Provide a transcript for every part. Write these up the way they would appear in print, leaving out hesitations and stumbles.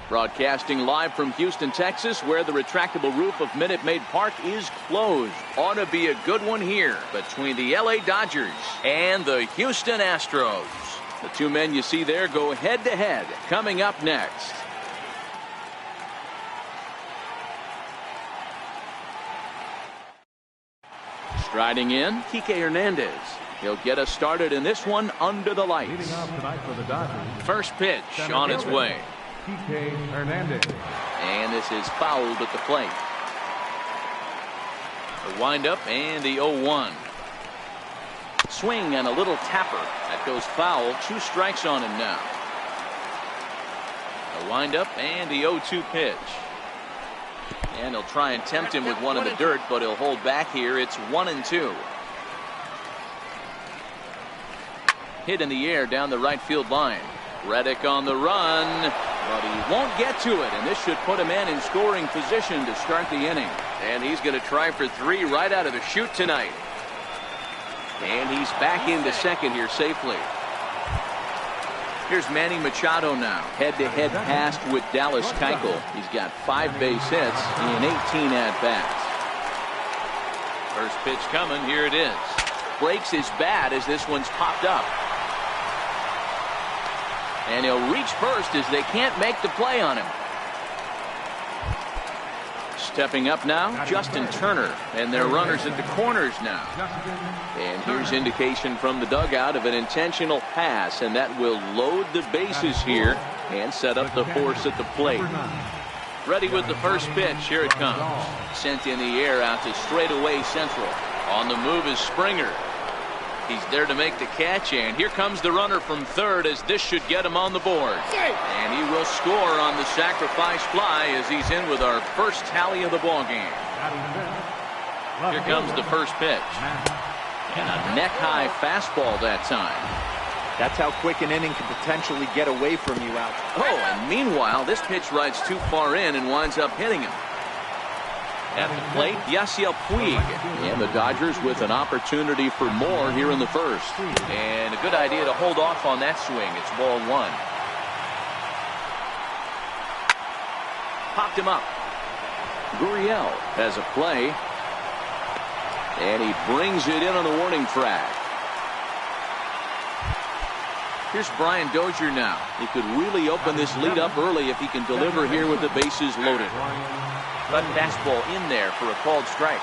Broadcasting live from Houston, Texas, where the retractable roof of Minute Maid Park is closed. Ought to be a good one here between the LA Dodgers and the Houston Astros. The two men you see there go head-to-head. Coming up next. Striding in, Kike Hernandez. He'll get us started in this one under the lights. Leading off tonight for the Dodgers, first pitch on its way. Kike Hernandez. And this is fouled at the plate. The windup and the 0-1. Swing and a little tapper. That goes foul. 2 strikes on him now. The windup and the 0-2 pitch. And he'll try and tempt him with one in the dirt, but he'll hold back here. It's 1-2. Hit in the air down the right field line. Reddick on the run, but he won't get to it, and this should put a man in scoring position to start the inning. And he's going to try for 3 right out of the chute tonight. And he's back into second here safely. Here's Manny Machado now. Head-to-head pass with Dallas Keuchel. He's got 5 base hits in 18 at-bats. First pitch coming. Here it is. Breaks his bat as this one's popped up. And he'll reach first as they can't make the play on him. Stepping up now, Justin Turner. And their runners at the corners now. And here's indication from the dugout of an intentional pass, and that will load the bases here and set up the force at the plate. Ready with the first pitch. Here it comes. Sent in the air out to straightaway central. On the move is Springer. He's there to make the catch, and here comes the runner from third as this should get him on the board. And he will score on the sacrifice fly as he's in with our first tally of the ball game. Here comes the first pitch. And a neck-high fastball that time. That's how quick an inning can potentially get away from you out. Oh, and meanwhile, this pitch rides too far in and winds up hitting him. At the plate, Yasiel Puig. And the Dodgers with an opportunity for more here in the first. And a good idea to hold off on that swing. It's ball 1. Popped him up. Gurriel has a play. And he brings it in on the warning track. Here's Brian Dozier now. He could really open this lead up early if he can deliver here with the bases loaded. But fastball in there for a called strike.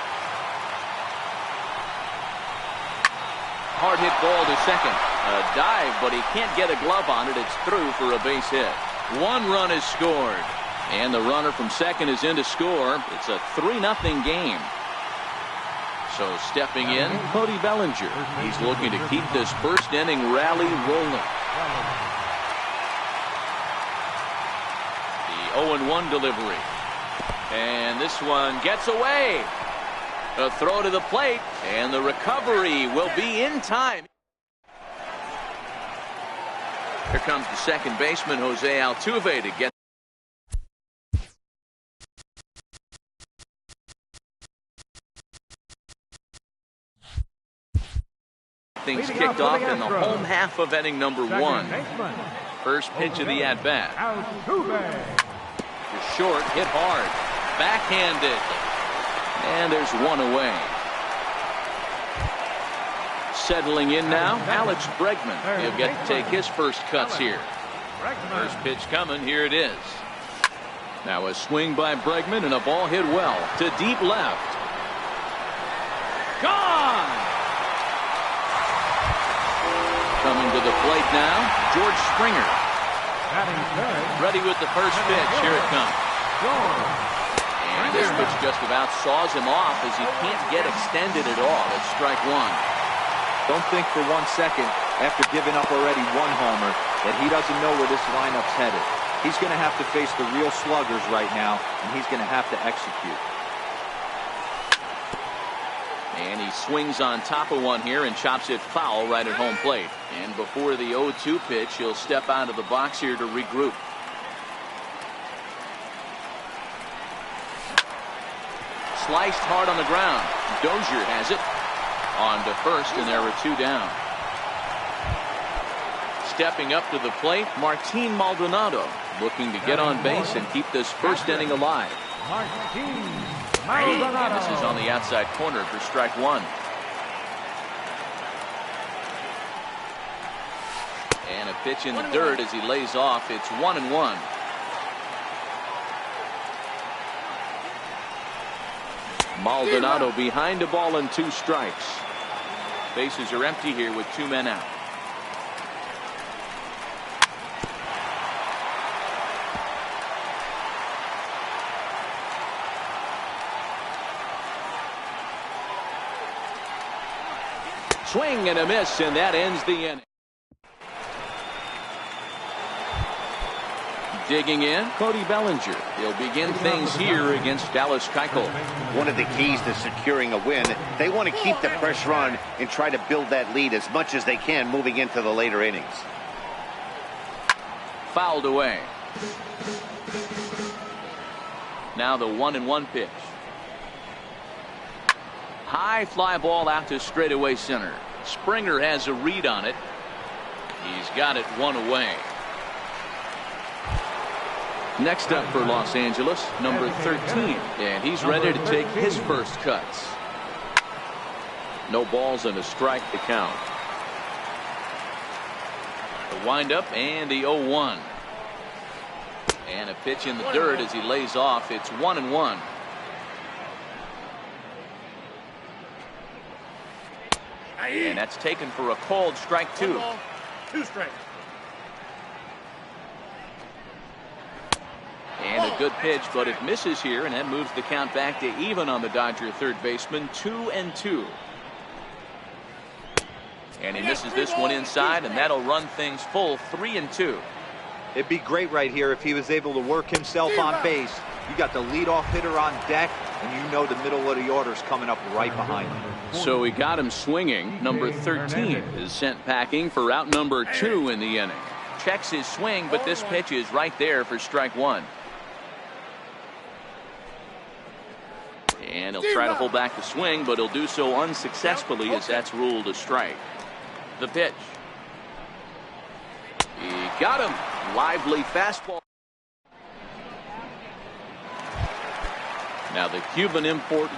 Hard hit ball to second. A dive, but he can't get a glove on it. It's through for a base hit. 1 run is scored. And the runner from second is in to score. It's a 3-0 game. So stepping in, Cody Bellinger. He's looking to keep this first inning rally rolling. The 0-1 delivery. And this one gets away. A throw to the plate, and the recovery will be in time. Here comes the second baseman, Jose Altuve, to get things kicked off in the home half of inning number 1. First pitch of the at-bat. Short, hit hard. Backhanded. And there's 1 away. Settling in now, Alex Bregman. He'll get to take his first cuts here. First pitch coming. Here it is. Now a swing by Bregman and a ball hit well to deep left. Gone! Coming to the plate now, George Springer. Ready with the first pitch. Here it comes. And this pitch just about saws him off as he can't get extended at all. It's strike 1. Don't think for 1 second, after giving up already 1 homer, that he doesn't know where this lineup's headed. He's going to have to face the real sluggers right now, and he's going to have to execute. And he swings on top of one here and chops it foul right at home plate. And before the 0-2 pitch, he'll step out of the box here to regroup. Sliced hard on the ground. Dozier has it. On to first, and there are 2 down. stepping up to the plate, Martin Maldonado, looking to get on base and keep this first inning alive. Martin Maldonado. And this is on the outside corner for strike one. And a pitch in the dirt as he lays off. It's 1-1. Maldonado behind a ball and 2 strikes. Bases are empty here with 2 men out. Swing and a miss, and that ends the inning. Digging in, Cody Bellinger. He'll begin things here against Dallas Keuchel. One of the keys to securing a win, they want to keep the pressure on and try to build that lead as much as they can moving into the later innings. Fouled away. Now the 1-1 pitch. High fly ball out to straightaway center. Springer has a read on it. He's got it 1 away. Next up for Los Angeles, number 13, and he's ready to take his first cuts. No balls and a strike to count. The windup and the 0-1. And a pitch in the dirt as he lays off. It's 1-1. And that's taken for a called strike 2. 2 strikes. And a good pitch, but it misses here, and that moves the count back to even on the Dodger third baseman, 2-2. And he misses this one inside, and that'll run things full 3-2. It'd be great right here if he was able to work himself on base. You got the leadoff hitter on deck, and you know the middle of the order's coming up right behind him. So he got him swinging. Number 13 is sent packing for out number 2 in the inning. Checks his swing, but this pitch is right there for strike 1. And he'll try to hold back the swing, but he'll do so unsuccessfully as that's ruled a strike. The pitch. He got him. Lively fastball. Now the Cuban import.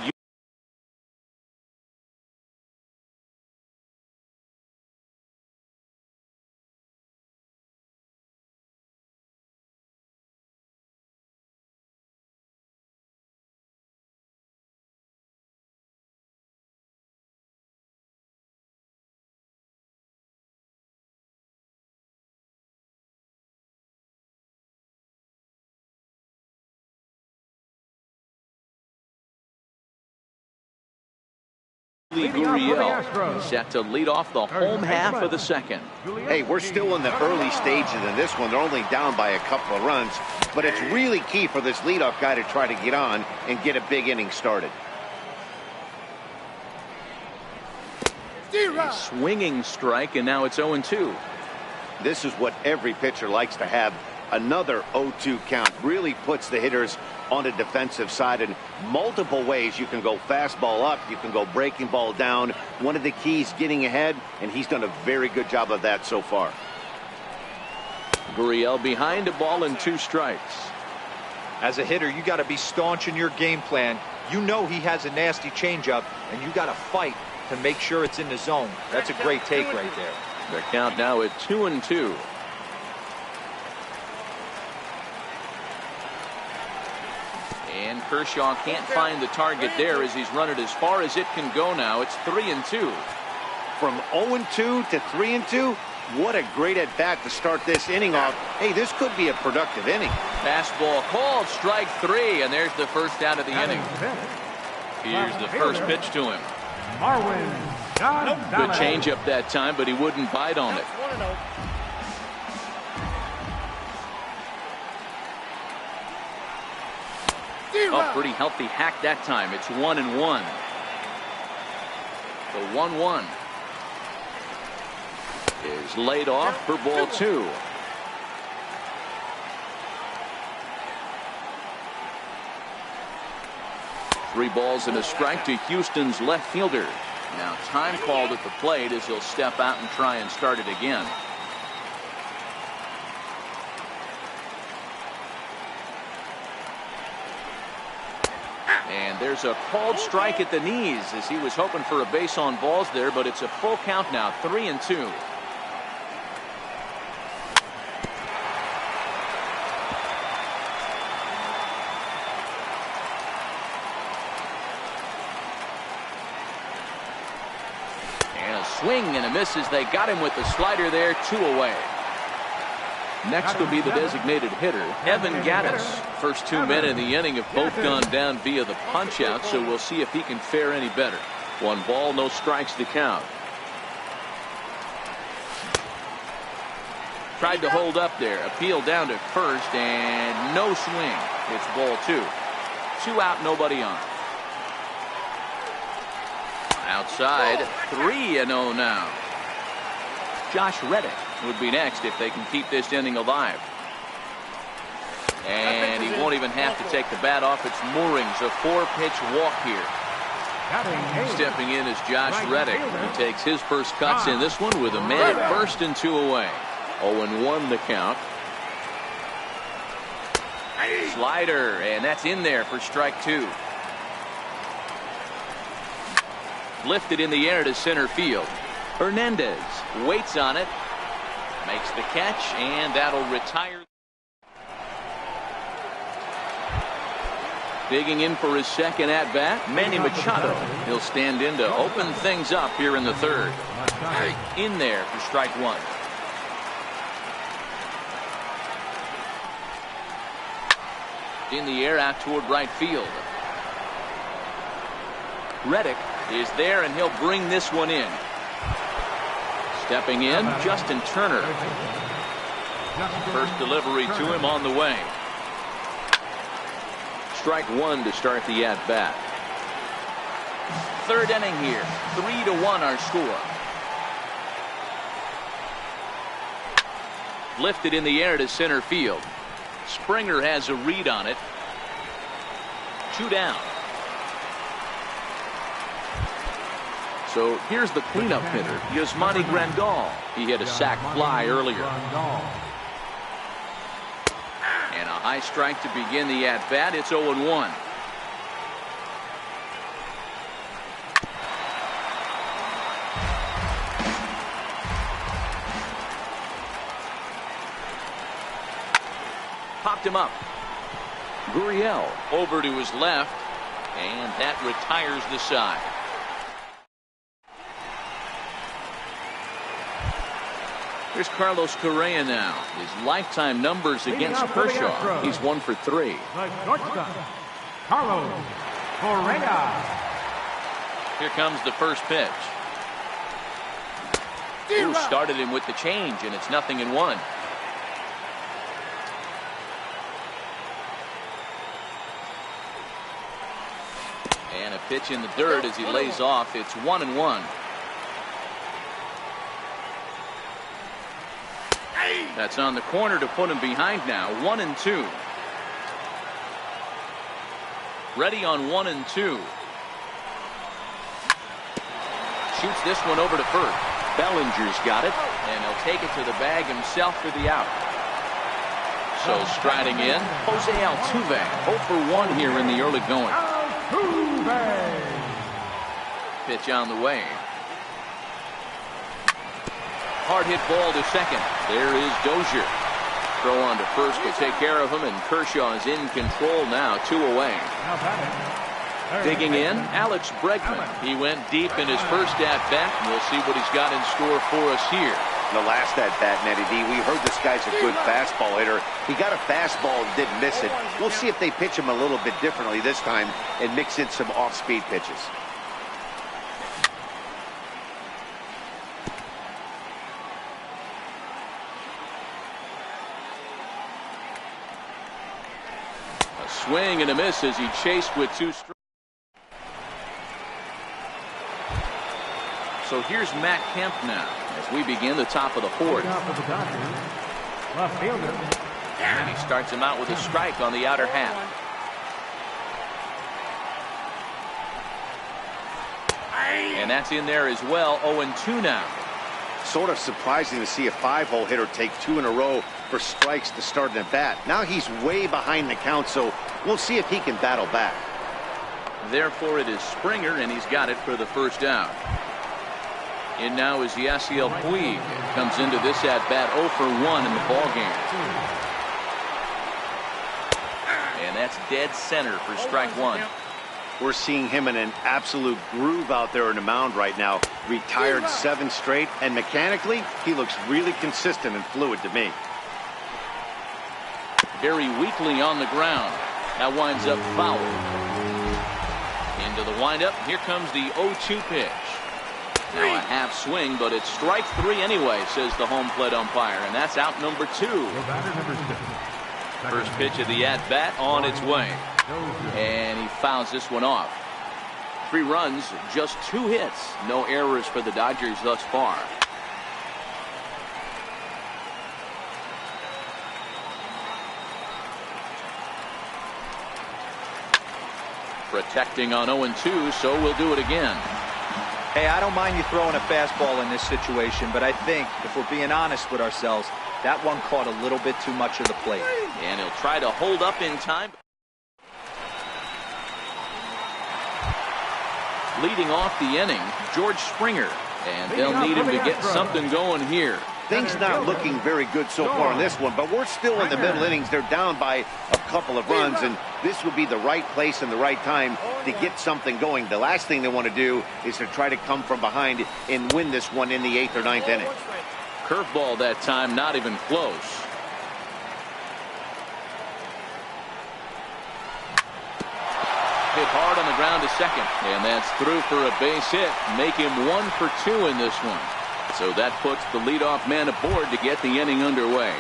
Gurriel set to lead off the home half of the second. Hey, we're still in the early stages of this one. They're only down by a couple of runs, but it's really key for this leadoff guy to try to get on and get a big inning started. A swinging strike, and now it's 0-2. This is what every pitcher likes to have. Another 0-2 count really puts the hitters on the defensive side in multiple ways. You can go fastball up, you can go breaking ball down. One of the keys getting ahead, and he's done a very good job of that so far. Gurriel behind a ball and 2 strikes. As a hitter, you got to be staunch in your game plan. You know he has a nasty changeup, and you got to fight to make sure it's in the zone. That's a great take right there. The count now at 2-2. And Kershaw can't find the target there as he's run it as far as it can go now. It's 3-2. From 0-2 to 3-2, what a great at-bat to start this inning off. Hey, this could be a productive inning. Fastball called, strike 3, and there's the first out of the inning. Here's the first pitch to him. Good changeup that time, but he wouldn't bite on it. Oh, pretty healthy hack that time. It's 1-1. The 1-1 is laid off for ball 2. Three balls and a strike to Houston's left fielder. Now time called at the plate as he'll step out and try and start it again. And there's a called strike at the knees as he was hoping for a base on balls there, but it's a full count now, 3-2. And a swing and a miss as they got him with the slider there, 2 away. Next will be the designated hitter, Evan Gaddis. First 2 men in the inning have both gone down via the punch out, so we'll see if he can fare any better. 1 ball, no strikes to count. Tried to hold up there, appeal down to first, and no swing. It's ball 2. 2 out, nobody on. Outside, 3-0 now. Josh Reddick would be next if they can keep this inning alive. And he won't even have to take the bat off its moorings. A 4-pitch walk here. Stepping in is Josh Reddick. He takes his first cuts in this one with a man at first and 2 away. 0-1 the count. Slider, and that's in there for strike 2. Lifted in the air to center field. Hernandez waits on it, makes the catch, and that'll retire. Digging in for his second at bat, Manny Machado. He'll stand in to open things up here in the 3rd. In there for strike 1. In the air out toward right field. Reddick is there, and he'll bring this one in. Stepping in, Justin Turner. First delivery to him on the way. Strike 1 to start the at-bat. 3rd inning here. 3-1 our score. Lifted in the air to center field. Springer has a read on it. 2 down. So here's the cleanup hitter, Yasmani Grandal. He hit a sac fly earlier. And a high strike to begin the at-bat. It's 0-1. Popped him up. Gurriel over to his left, and that retires the side. Here's Carlos Correa now. His lifetime numbers against Kershaw. He's 1 for 3. Carlos Correa. Here comes the first pitch. Ooh, started him with the change, and it's 0-1. And a pitch in the dirt as he lays off. It's 1-1. That's on the corner to put him behind now. 1-2. Ready on 1-2. Shoots this one over to first. Bellinger's got it, and he'll take it to the bag himself for the out. So striding in, Jose Altuve. 0 for 1 here in the early going. Pitch on the way. Hard hit ball to second. There is Dozier. Throw on to first will take care of him, and Kershaw is in control now, 2 away. Digging in, Alex Bregman. He went deep in his first at-bat, and we'll see what he's got in store for us here. The last at-bat, Nettie D, we heard this guy's a good fastball hitter. He got a fastball and didn't miss it. We'll see if they pitch him a little bit differently this time and mix in some off-speed pitches. Swing and a miss as he chased with 2 strikes. So here's Matt Kemp now as we begin the top of the 4th. And he starts him out with a strike on the outer half. And that's in there as well. 0-2 now. Sort of surprising to see a 5-hole hitter take 2 in a row for strikes to start an at bat. Now he's way behind the count, so we'll see if he can battle back. Therefore, it is Springer, and he's got it for the first out. In now is Yasiel Puig. Comes into this at-bat 0 for 1 in the ballgame. And that's dead center for strike one. We're seeing him in an absolute groove out there in the mound right now. Retired 7 straight, and mechanically, he looks really consistent and fluid to me. Very weakly on the ground. That winds up foul. Into the windup. Here comes the 0-2 pitch. Now a half swing, but it's strike 3 anyway, says the home plate umpire, and that's out number 2. First pitch of the at-bat on its way. And he fouls this one off. 3 runs, just 2 hits. No errors for the Dodgers thus far. Protecting on 0-2, so we'll do it again. Hey, I don't mind you throwing a fastball in this situation, but I think, if we're being honest with ourselves, that one caught a little bit too much of the plate. And he'll try to hold up in time. Leading off the inning, George Springer. And they'll need him to get something going here. Things not looking very good so far in this one, but we're still in the middle innings. They're down by a couple of runs, and this would be the right place and the right time to get something going. The last thing they want to do is to try to come from behind and win this one in the 8th or 9th inning. Curveball that time, not even close. Hit hard on the ground to second, and that's through for a base hit. Make him 1 for 2 in this one. So that puts the leadoff man aboard to get the inning underway.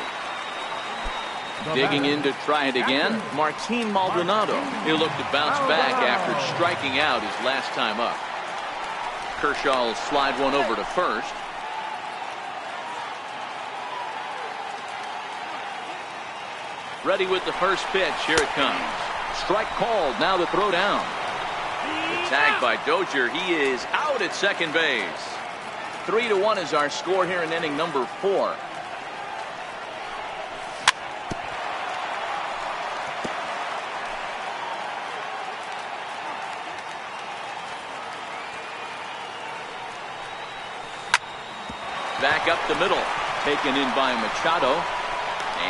Digging in to try it again, Martin Maldonado. He'll look to bounce back after striking out his last time up. Kershaw will slide one over to first. Ready with the first pitch. Here it comes. Strike called. Now the throw down. The tag by Dozier. He is out at second base. 3-1 is our score here in inning number 4. Back up the middle. Taken in by Machado.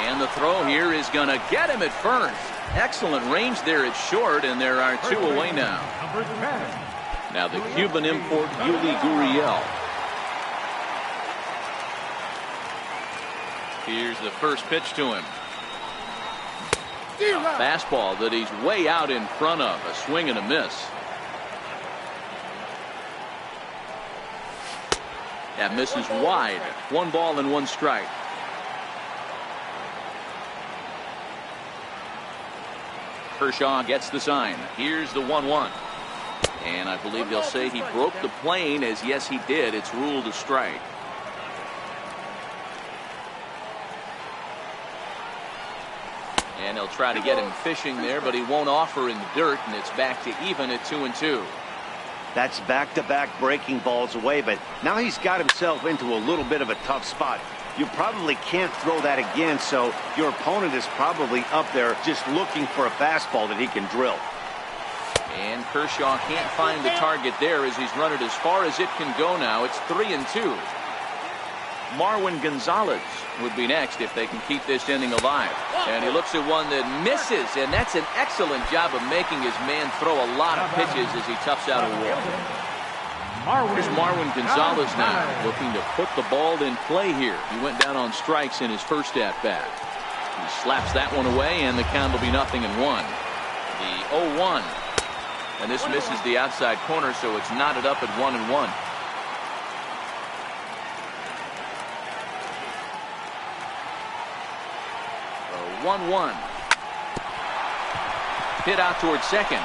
And the throw here is going to get him at first. Excellent range there at short, and there are 2 away now. Now the Cuban import, Yuli Gurriel. Here's the first pitch to him. A fastball that he's way out in front of. A swing and a miss. That misses wide. 1 ball and 1 strike. Kershaw gets the sign. Here's the 1-1. And I believe they'll say he broke the plane, as yes he did. It's ruled a strike. And he'll try to get him fishing there, but he won't offer in the dirt, and it's back to even at 2-2. That's back-to-back breaking balls away, but now he's got himself into a little bit of a tough spot. You probably can't throw that again, so your opponent is probably up there just looking for a fastball that he can drill. And Kershaw can't find the target there as he's run it as far as it can go now. It's 3-2. Marwin Gonzalez would be next if they can keep this inning alive. And he looks at one that misses, and that's an excellent job of making his man throw a lot of pitches as he toughs out a wall. Here's Marwin Gonzalez now, looking to put the ball in play here. He went down on strikes in his first at-bat. He slaps that one away, and the count will be 0-1. The 0-1. And this misses the outside corner, so it's knotted up at 1-1. A 1-1. Hit out towards second.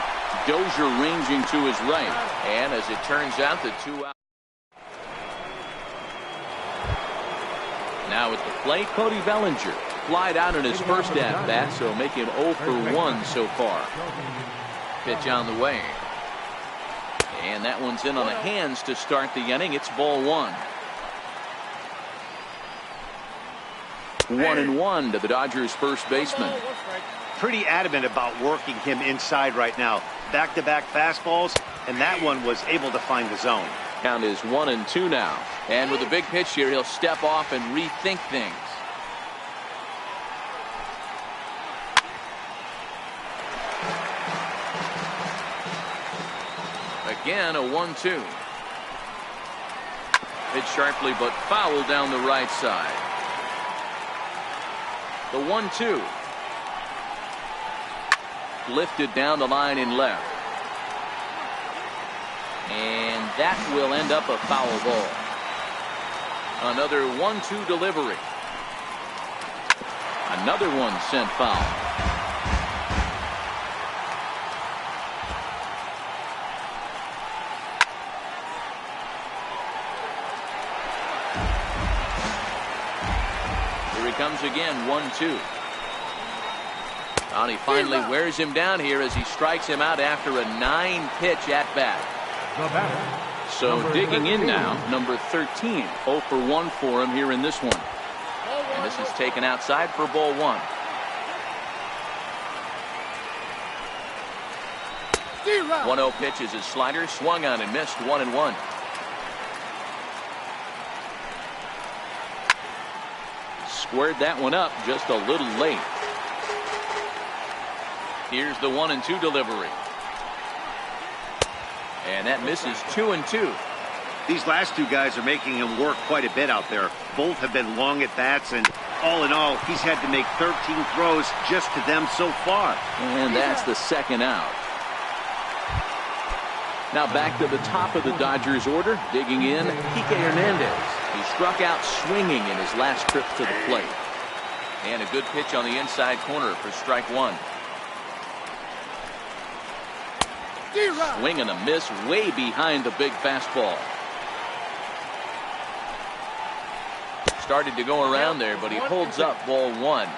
Dozier ranging to his right. And as it turns out, the 2 out. Now at the plate, Cody Bellinger. Flied out in his first at-bat, so make him 0 for 1 so far. Pitch on the way. And that one's in on the hands to start the inning. It's ball 1. 1-1 to the Dodgers first baseman. Pretty adamant about working him inside right now. back-to-back fastballs, and that one was able to find the zone. Count is 1-2 now. And with a big pitch here, he'll step off and rethink things. Again, a 1-2. Hit sharply, but foul down the right side. The 1-2. Lifted down the line in left. And that will end up a foul ball. Another 1-2 delivery. Another one sent foul. Here he comes again, 1-2. And he finally wears him down here as he strikes him out after a 9-pitch at-bat. So digging in now, number 13. 0 for 1 for him here in this one. And this is taken outside for ball 1. 1-0 pitch is his slider, swung on and missed, 1-1. Squared that one up just a little late. Here's the 1-2 delivery. And that misses, 2-2. These last two guys are making him work quite a bit out there. Both have been long at bats, and all in all, he's had to make 13 throws just to them so far. And that's the second out. Now back to the top of the Dodgers order, digging in, Kike Hernandez. He struck out swinging in his last trip to the plate. And a good pitch on the inside corner for strike 1. Swing and a miss way behind the big fastball. Started to go around there, but he holds up, ball 1.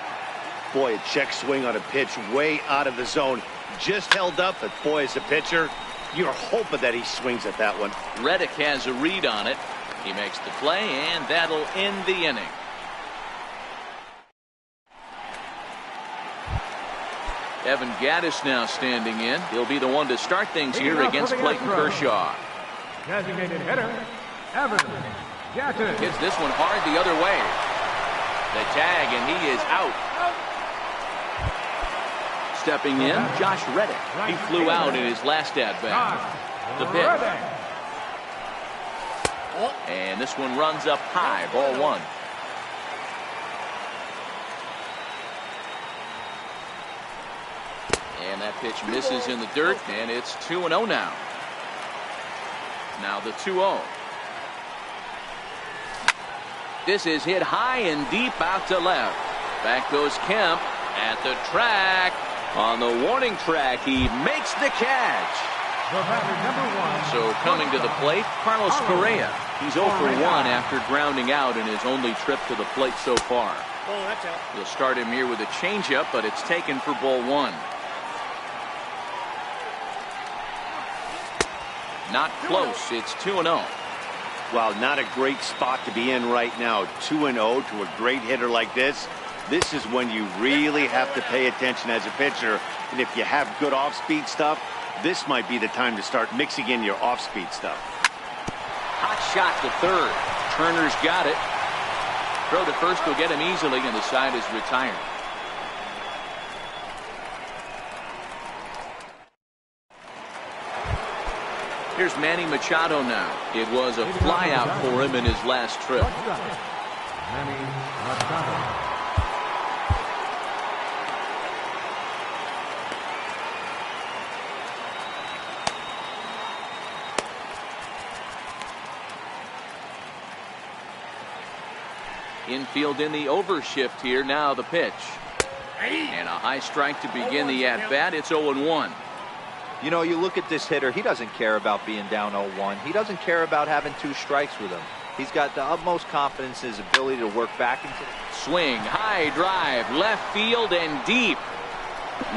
Boy, a check swing on a pitch way out of the zone. Just held up, but boy, as a pitcher, you're hoping that he swings at that one. Reddick has a read on it. He makes the play, and that'll end the inning. Evan Gattis now standing in. He'll be the one to start things here against Clayton Kershaw. Designated hitter, Evan Gattis. Hits this one hard the other way. The tag, and he is out. Stepping in, Josh Reddick. He flew out in his last at-bat. The pitch. And this one runs up high, ball 1. And that pitch misses in the dirt, and it's 2-0 now. Now the 2-0. This is hit high and deep out to left. Back goes Kemp at the track. On the warning track, he makes the catch. So coming to the plate, Carlos Correa. He's 0 for 1 after grounding out in his only trip to the plate so far. We'll start him here with a changeup, but it's taken for ball 1. Not close. It's 2-0. Well, not a great spot to be in right now. 2-0 to a great hitter like this. This is when you really have to pay attention as a pitcher. And if you have good off-speed stuff, this might be the time to start mixing in your off-speed stuff. Hot shot to third. Turner's got it. Throw to first will get him easily, and the side is retired. Here's Manny Machado now. It was a flyout for him in his last trip. Manny Machado. Infield in the overshift here. Now the pitch. And a high strike to begin the at-bat. It's 0-1. You know, you look at this hitter, he doesn't care about being down 0-1. He doesn't care about having 2 strikes with him. He's got the utmost confidence in his ability to work back into the swing, high drive, left field and deep.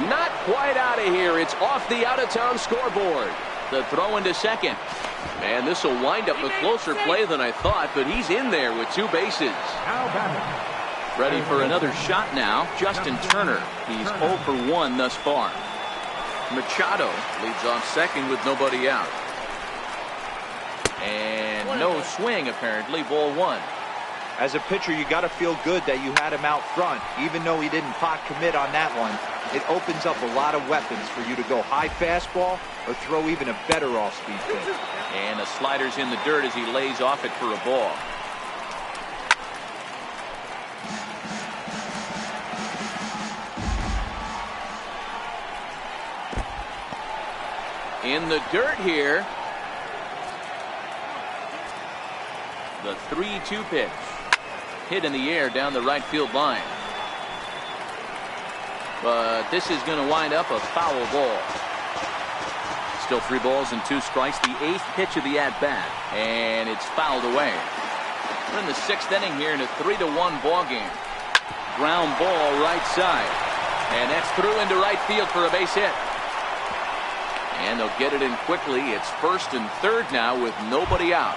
Not quite out of here. It's off the out-of-town scoreboard. The throw into second. Man, this will wind up a closer play than I thought, but he's in there with 2 bases. Ready for another shot now, Justin Turner. He's 0 for 1 thus far. Machado leads off second with nobody out. And no swing, apparently. Ball one. As a pitcher, you got to feel good that you had him out front. Even though he didn't pot commit on that one, it opens up a lot of weapons for you to go high fastball or throw even a better off-speed pitch. And a slider's in the dirt as he lays off it for a ball. In the dirt here. The 3-2 pitch. Hit in the air down the right field line. But this is going to wind up a foul ball. Still 3 balls and 2 strikes. The 8th pitch of the at-bat. And it's fouled away. We're in the 6th inning here in a 3-1 ball game. Ground ball right side. And that's through into right field for a base hit. And they'll get it in quickly. It's 1st and 3rd now with nobody out.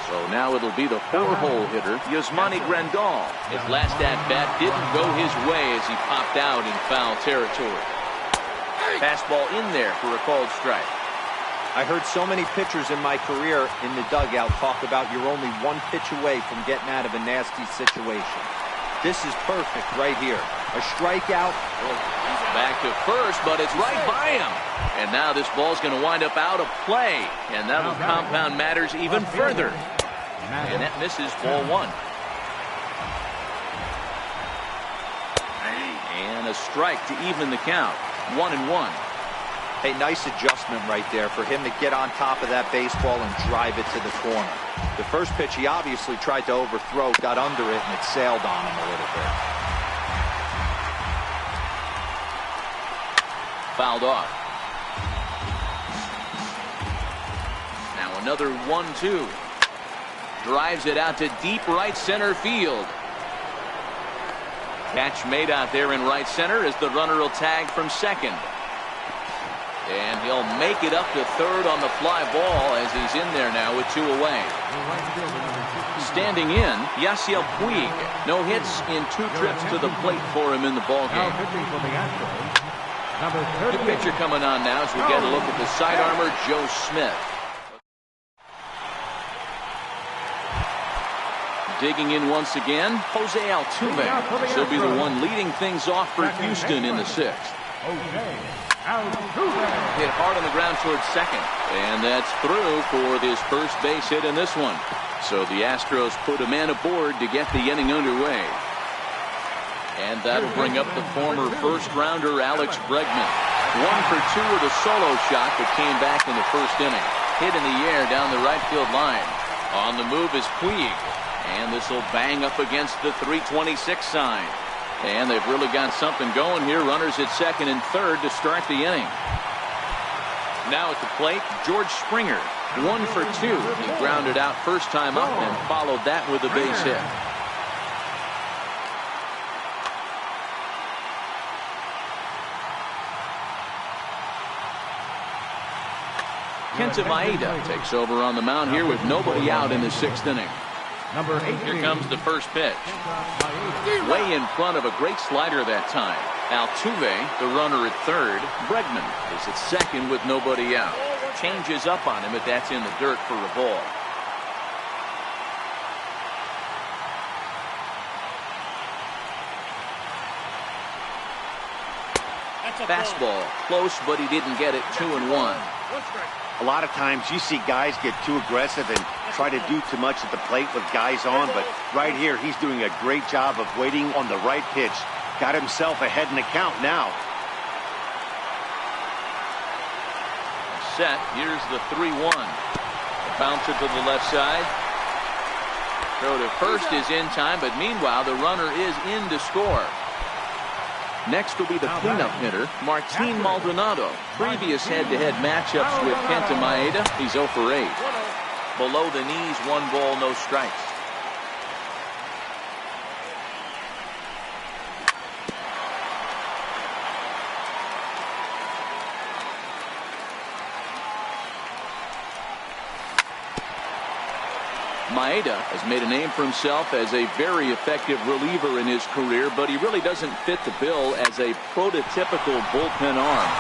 So now it'll be the 4-hole hitter, Yasmani Grandal. His last at-bat didn't go his way as he popped out in foul territory. Fastball in there for a called strike. I heard so many pitchers in my career in the dugout talk about you're only 1 pitch away from getting out of a nasty situation. This is perfect right here. A strikeout. Back to first, but it's right by him. And now this ball's going to wind up out of play. And that'll compound matters even further. And that misses ball 1. And a strike to even the count. 1-1. Hey, nice adjustment right there for him to get on top of that baseball and drive it to the corner. The first pitch he obviously tried to overthrow, got under it, and it sailed on him a little bit. Fouled off. Now another 1-2. Drives it out to deep right center field. Catch made out there in right center as the runner will tag from second. And he'll make it up to third on the fly ball as he's in there now with 2 away. Standing in, Yasiel Puig. No hits in 2 trips to the plate for him in the ballgame. The pitcher coming on now as we get a look at the sidearmer, Joe Smith. Digging in once again, Jose Altuve. He'll be the one leading things off for Houston in the 6th. Hit hard on the ground towards second. And that's through for his first base hit in this one. So the Astros put a man aboard to get the inning underway. And that'll bring up the former first-rounder Alex Bregman. 1 for 2 with a solo shot that came back in the 1st inning. Hit in the air down the right field line. On the move is Puig. And this will bang up against the 326 sign. And they've really got something going here. Runners at second and third to start the inning. Now at the plate, George Springer. 1 for 2. He grounded out first time up and followed that with a base hit. Kenta Maeda takes over on the mound here with nobody out in the 6th inning. Here comes the first pitch. Way in front of a great slider that time. Altuve, the runner at third. Bregman is at second with nobody out. Changes up on him, but that's in the dirt for a ball. Fastball close, but he didn't get it. 2-1. A lot of times you see guys get too aggressive and try to do too much at the plate with guys on, but right here he's doing a great job of waiting on the right pitch. Got himself ahead in the count now. Set. Here's the 3-1. The bouncer to the left side. Throw to first is in time, but meanwhile the runner is in to score. Next will be the cleanup hitter, Martin Maldonado. Previous head-to-head matchups with Kenta Maeda, he's 0 for 8. Below the knees, 1 ball, no strikes. Maeda has made a name for himself as a very effective reliever in his career, but he really doesn't fit the bill as a prototypical bullpen arm.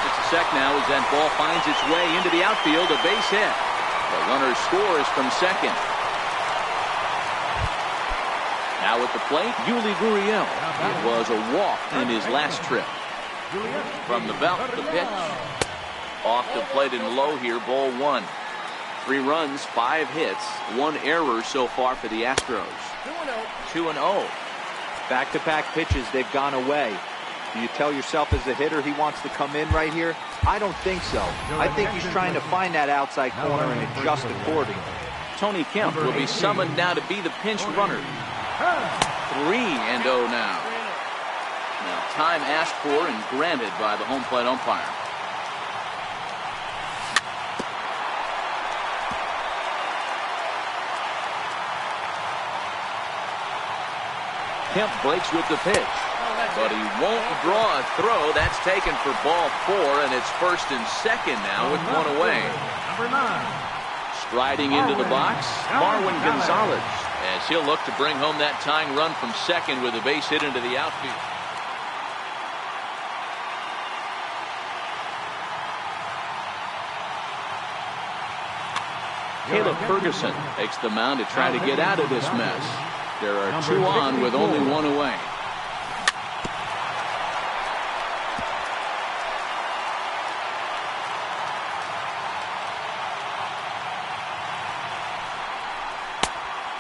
Just a sec now as that ball finds its way into the outfield, a base hit. The runner scores from second. Now at the plate, Yuli Gurriel. It was a walk in his last trip. From the belt, the pitch. Off the plate and low here, ball 1. 3 runs, 5 hits, 1 error so far for the Astros. 2-0. Back-to-back pitches, they've gone away. Do you tell yourself as a hitter he wants to come in right here? I don't think so. I think he's trying to find that outside corner and adjust accordingly. Tony Kemp will be summoned now to be the pinch runner. 3-0 now. Now time asked for and granted by the home plate umpire. Kemp breaks with the pitch, but he won't draw a throw. That's taken for ball 4, and it's first and second now with 1 away. Striding into the box, Marwin Gonzalez, as he'll look to bring home that tying run from second with a base hit into the outfield. Caleb Ferguson takes the mound to try to get out of this mess. There are 2 on with only 1 away.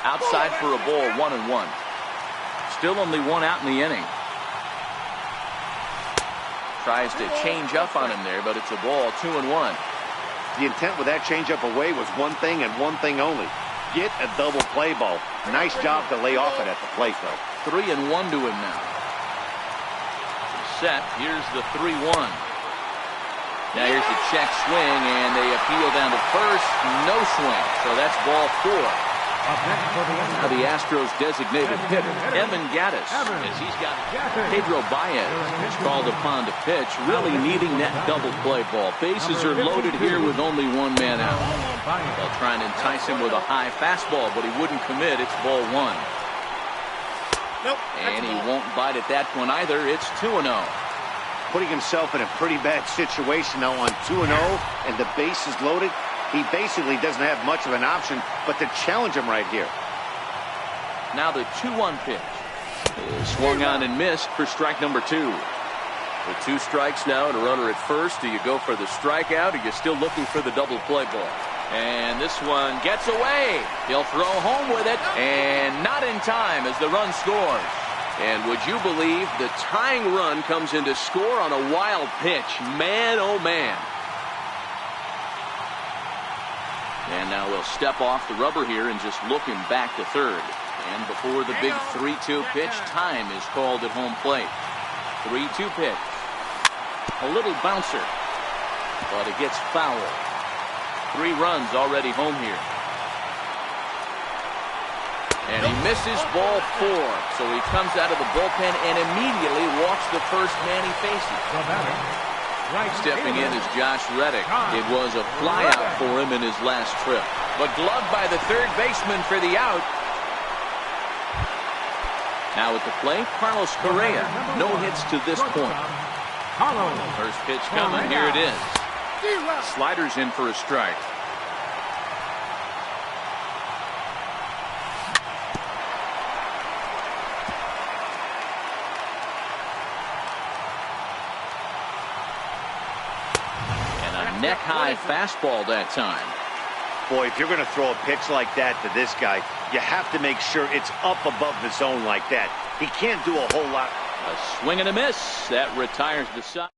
Outside for a ball, 1-1. Still only 1 out in the inning. Tries to change up on him there, but it's a ball, 2-1. The intent with that changeup away was one thing and one thing only. Get a double play ball. Nice job to lay off it at the plate, though. 3-1 to him now. Set. Here's the 3-1. Now here's the check swing, and they appeal down to first. No swing. So that's ball 4. Now the Astros designated hitter, Evan Gattis, as he's got Pedro Baez is called upon to pitch, really needing that double play ball. Bases are loaded here with only 1 man out. They'll try and entice him with a high fastball, but he wouldn't commit. It's ball 1. And he won't bite at that one either. It's 2-0. Putting himself in a pretty bad situation now on 2-0, and the base is loaded. He basically doesn't have much of an option but to challenge him right here. Now the 2-1 pitch. Swung on and missed for strike number 2. With 2 strikes now and a runner at first, do you go for the strikeout, or are you still looking for the double play ball? And this one gets away. He'll throw home with it, and not in time as the run scores. And would you believe the tying run comes in to score on a wild pitch? Man, oh man. And now we'll step off the rubber here and just look him back to third. And before the big 3-2 pitch, time is called at home plate. 3-2 pitch. A little bouncer, but it gets foul. 3 runs already home here. And he misses ball 4. So he comes out of the bullpen and immediately walks the first man he faces. Stepping in is Josh Reddick. It was a flyout for him in his last trip, but gloved by the third baseman for the out. Now at the plate, Carlos Correa. No hits to this point. First pitch coming. Here it is. Sliders in for a strike. Neck-high fastball that time. Boy, if you're going to throw a pitch like that to this guy, you have to make sure it's up above the zone like that. He can't do a whole lot. A swing and a miss. That retires the side.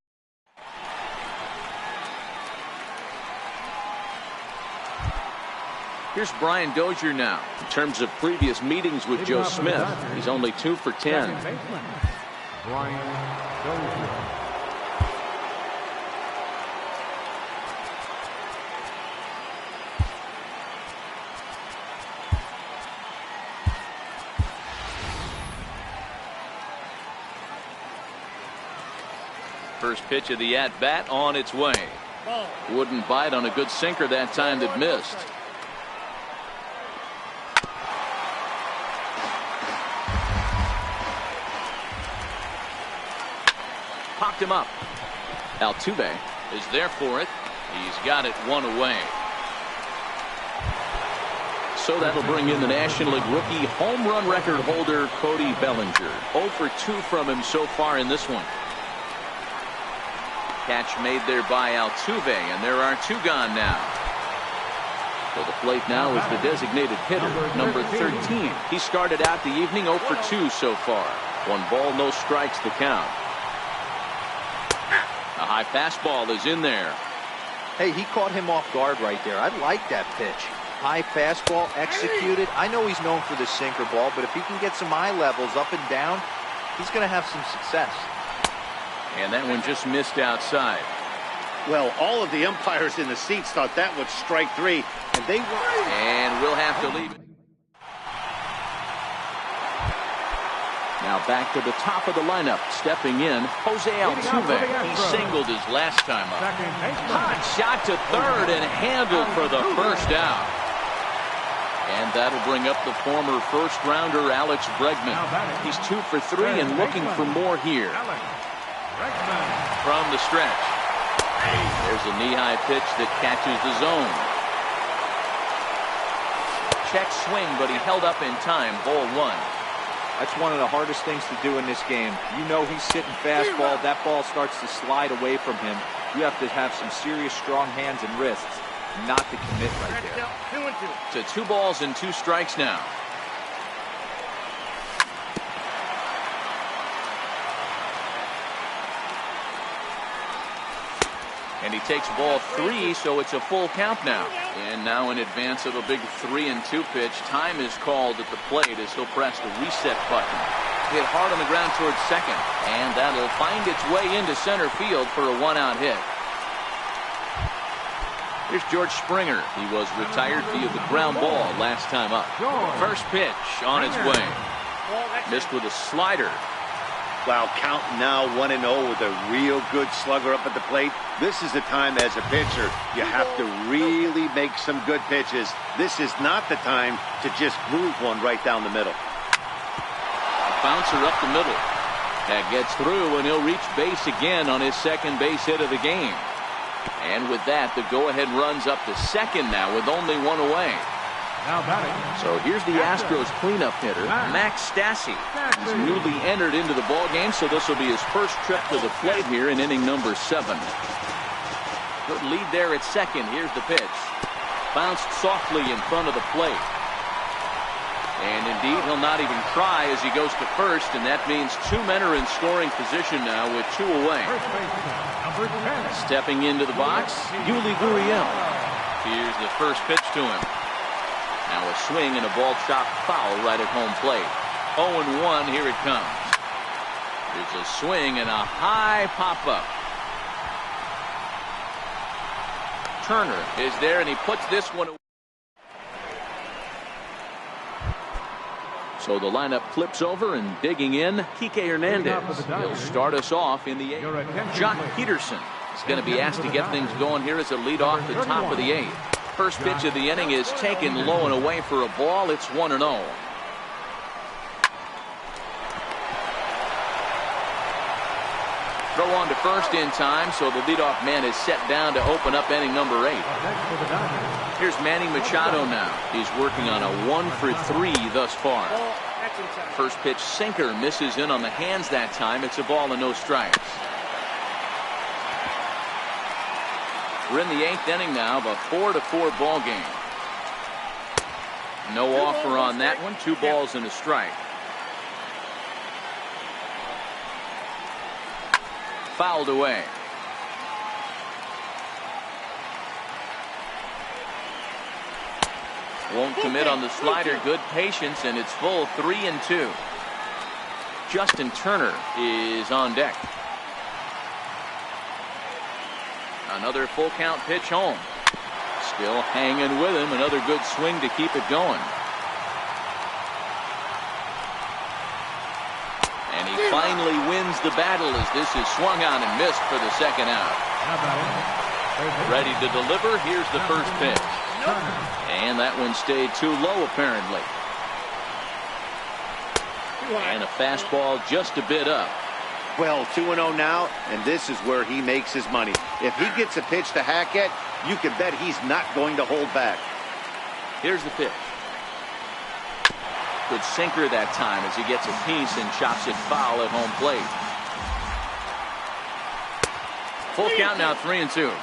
Here's Brian Dozier now. In terms of previous meetings with Joe Smith, he's only 2 for 10. Brian Dozier. First pitch of the at-bat on its way. Wouldn't bite on a good sinker that time that missed. Popped him up. Altuve is there for it. He's got it one away. So that'll bring in the National League rookie home run record holder Cody Bellinger. 0 for 2 from him so far in this one. Catch made there by Altuve, and there are 2 gone now. So the plate now is the designated hitter, number 13. He started out the evening 0 for 2 so far. 1 ball, no strikes the count. A high fastball is in there. Hey, he caught him off guard right there. I like that pitch. High fastball executed. I know he's known for the sinker ball, but if he can get some eye levels up and down, he's going to have some success. And that one just missed outside. Well, all of the umpires in the seats thought that was strike 3, and they were. And we'll have to leave it. Now back to the top of the lineup. Stepping in, Jose Altuve. He singled his last time up. Hot shot to third and handled for the first out. And that'll bring up the former first-rounder Alex Bregman. He's 2 for 3 and looking for more here. From the stretch. There's a knee-high pitch that catches the zone. Check swing, but he held up in time. Ball 1. That's one of the hardest things to do in this game. You know he's sitting fastball. That ball starts to slide away from him. You have to have some serious strong hands and wrists not to commit right there. To 2 balls and 2 strikes now. And he takes ball 3, so it's a full count now. And now in advance of a big 3-2 pitch, time is called at the plate as he'll press the reset button. Hit hard on the ground towards second, and that'll find its way into center field for a 1-out hit. Here's George Springer. He was retired via the ground ball last time up. First pitch on its way. Missed with a slider. Wow, count now 1-0 with a real good slugger up at the plate. This is the time as a pitcher you have to really make some good pitches. This is not the time to just groove one right down the middle. A bouncer up the middle. That gets through, and he'll reach base again on his second base hit of the game. And with that, the go-ahead runs up to second now with only 1 away. So here's the Astros cleanup hitter, Max Stassi. He's newly entered into the ballgame, so this will be his first trip to the plate here in inning number 7. Good lead there at second. Here's the pitch. Bounced softly in front of the plate. And indeed, he'll not even try as he goes to first, and that means 2 men are in scoring position now with 2 away. Stepping into the box, Yuli Gurriel. Here's the first pitch to him. Now a swing and a ball chopped foul right at home plate. 0-1, here it comes. There's a swing and a high pop-up. Turner is there, and he puts this one away. So the lineup flips over, and digging in, Kike Hernandez. He'll start us off in the 8th. Jock Peterson is going to be asked to get things going here as a lead off the top of the 8th. First pitch of the inning is taken low and away for a ball. It's 1-0. Throw on to first in time, so the leadoff man is set down to open up inning number 8. Here's Manny Machado now. He's working on a 1 for 3 thus far. First pitch sinker misses in on the hands that time. It's a ball and no strikes. We're in the 8th inning now of a 4-4 ball game. No offer on that one. 2 balls and a strike. Fouled away. Won't commit on the slider. Good patience, and it's full 3-2. Justin Turner is on deck. Another full count pitch home. Still hanging with him. Another good swing to keep it going. And he finally wins the battle as this is swung on and missed for the second out. Ready to deliver. Here's the first pitch. And that one stayed too low apparently. And a fastball just a bit up. Well, 2-0 now, and this is where he makes his money. If he gets a pitch to hack at, you can bet he's not going to hold back. Here's the pitch. Good sinker that time as he gets a piece and chops it foul at home plate. Full count now, 3-2.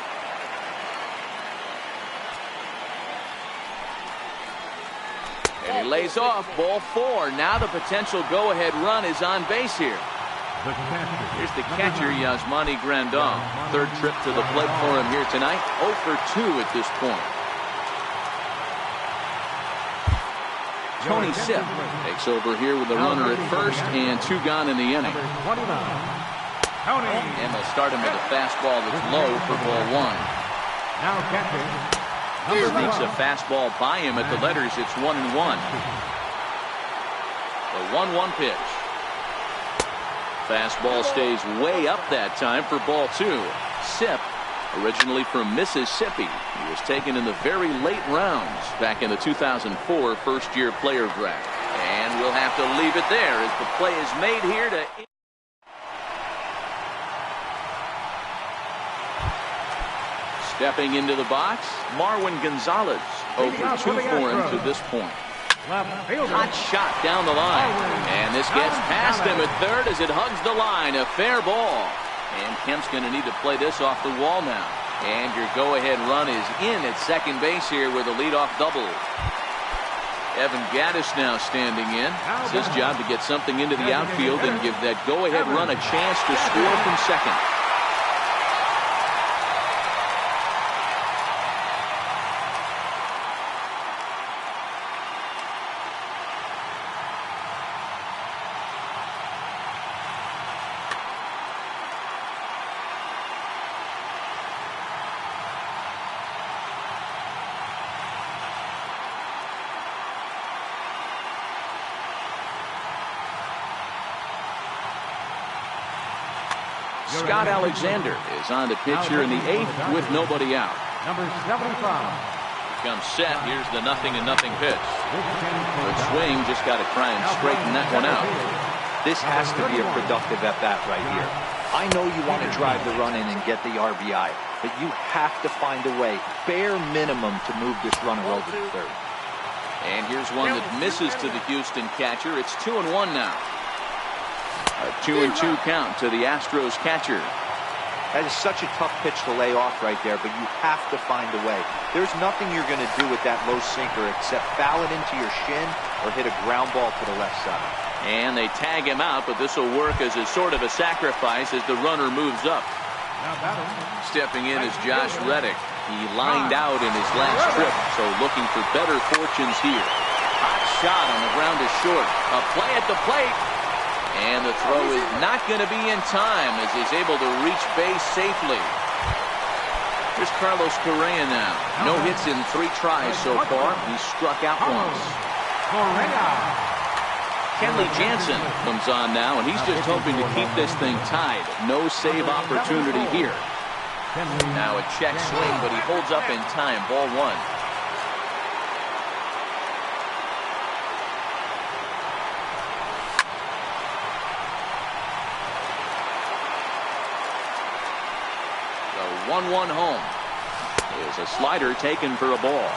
And he lays off, ball 4. Now the potential go-ahead run is on base here. Here's the catcher, Yasmani Grandal. Third trip to the plate for him here tonight. 0 for 2 at this point. Tony Sipp takes over here with a runner at first and 2 gone in the inning. And they'll start him with a fastball that's low for ball 1. Now catching. Sneaks a fastball by him at the letters. It's 1-1. The 1-1 pitch. Fastball stays way up that time for ball 2. Sipp, originally from Mississippi, he was taken in the very late rounds back in the 2004 first-year player draft. And we'll have to leave it there as the play is made here to... Stepping into the box, Marwin Gonzalez. 0 for 2 for him to this point. Hot shot down the line. And this gets past him at third as it hugs the line. A fair ball. And Kemp's going to need to play this off the wall now. And your go-ahead run is in at second base here with a leadoff double. Evan Gattis now standing in. It's his job to get something into the outfield and give that go-ahead run a chance to score from second. Scott Alexander is on the pitch here in the 8th with nobody out. Number 75. Comes set. Here's the 0-0 pitch. Good swing. Just got to try and straighten that one out. This has to be a productive at-bat right here. I know you want to drive the run in and get the RBI, but you have to find a way, bare minimum, to move this runner over to third. And here's one that misses to the Houston catcher. It's 2-1 now. A 2-2 count to the Astros catcher. That is such a tough pitch to lay off right there, but you have to find a way. There's nothing you're going to do with that low sinker except foul it into your shin or hit a ground ball to the left side. And they tag him out, but this will work as a sort of a sacrifice as the runner moves up. Stepping in is Josh Reddick. He lined out in his last trip, so looking for better fortunes here. Hot shot on the ground is short. A play at the plate. And the throw is not going to be in time as he's able to reach base safely. Here's Carlos Correa now. No hits in 3 tries so far. He's struck out once. Kenley Jansen comes on now, and he's just hoping to keep this thing tied. No save opportunity here. Now a check swing, but he holds up in time. Ball 1. The 1-1 home is a slider taken for a ball.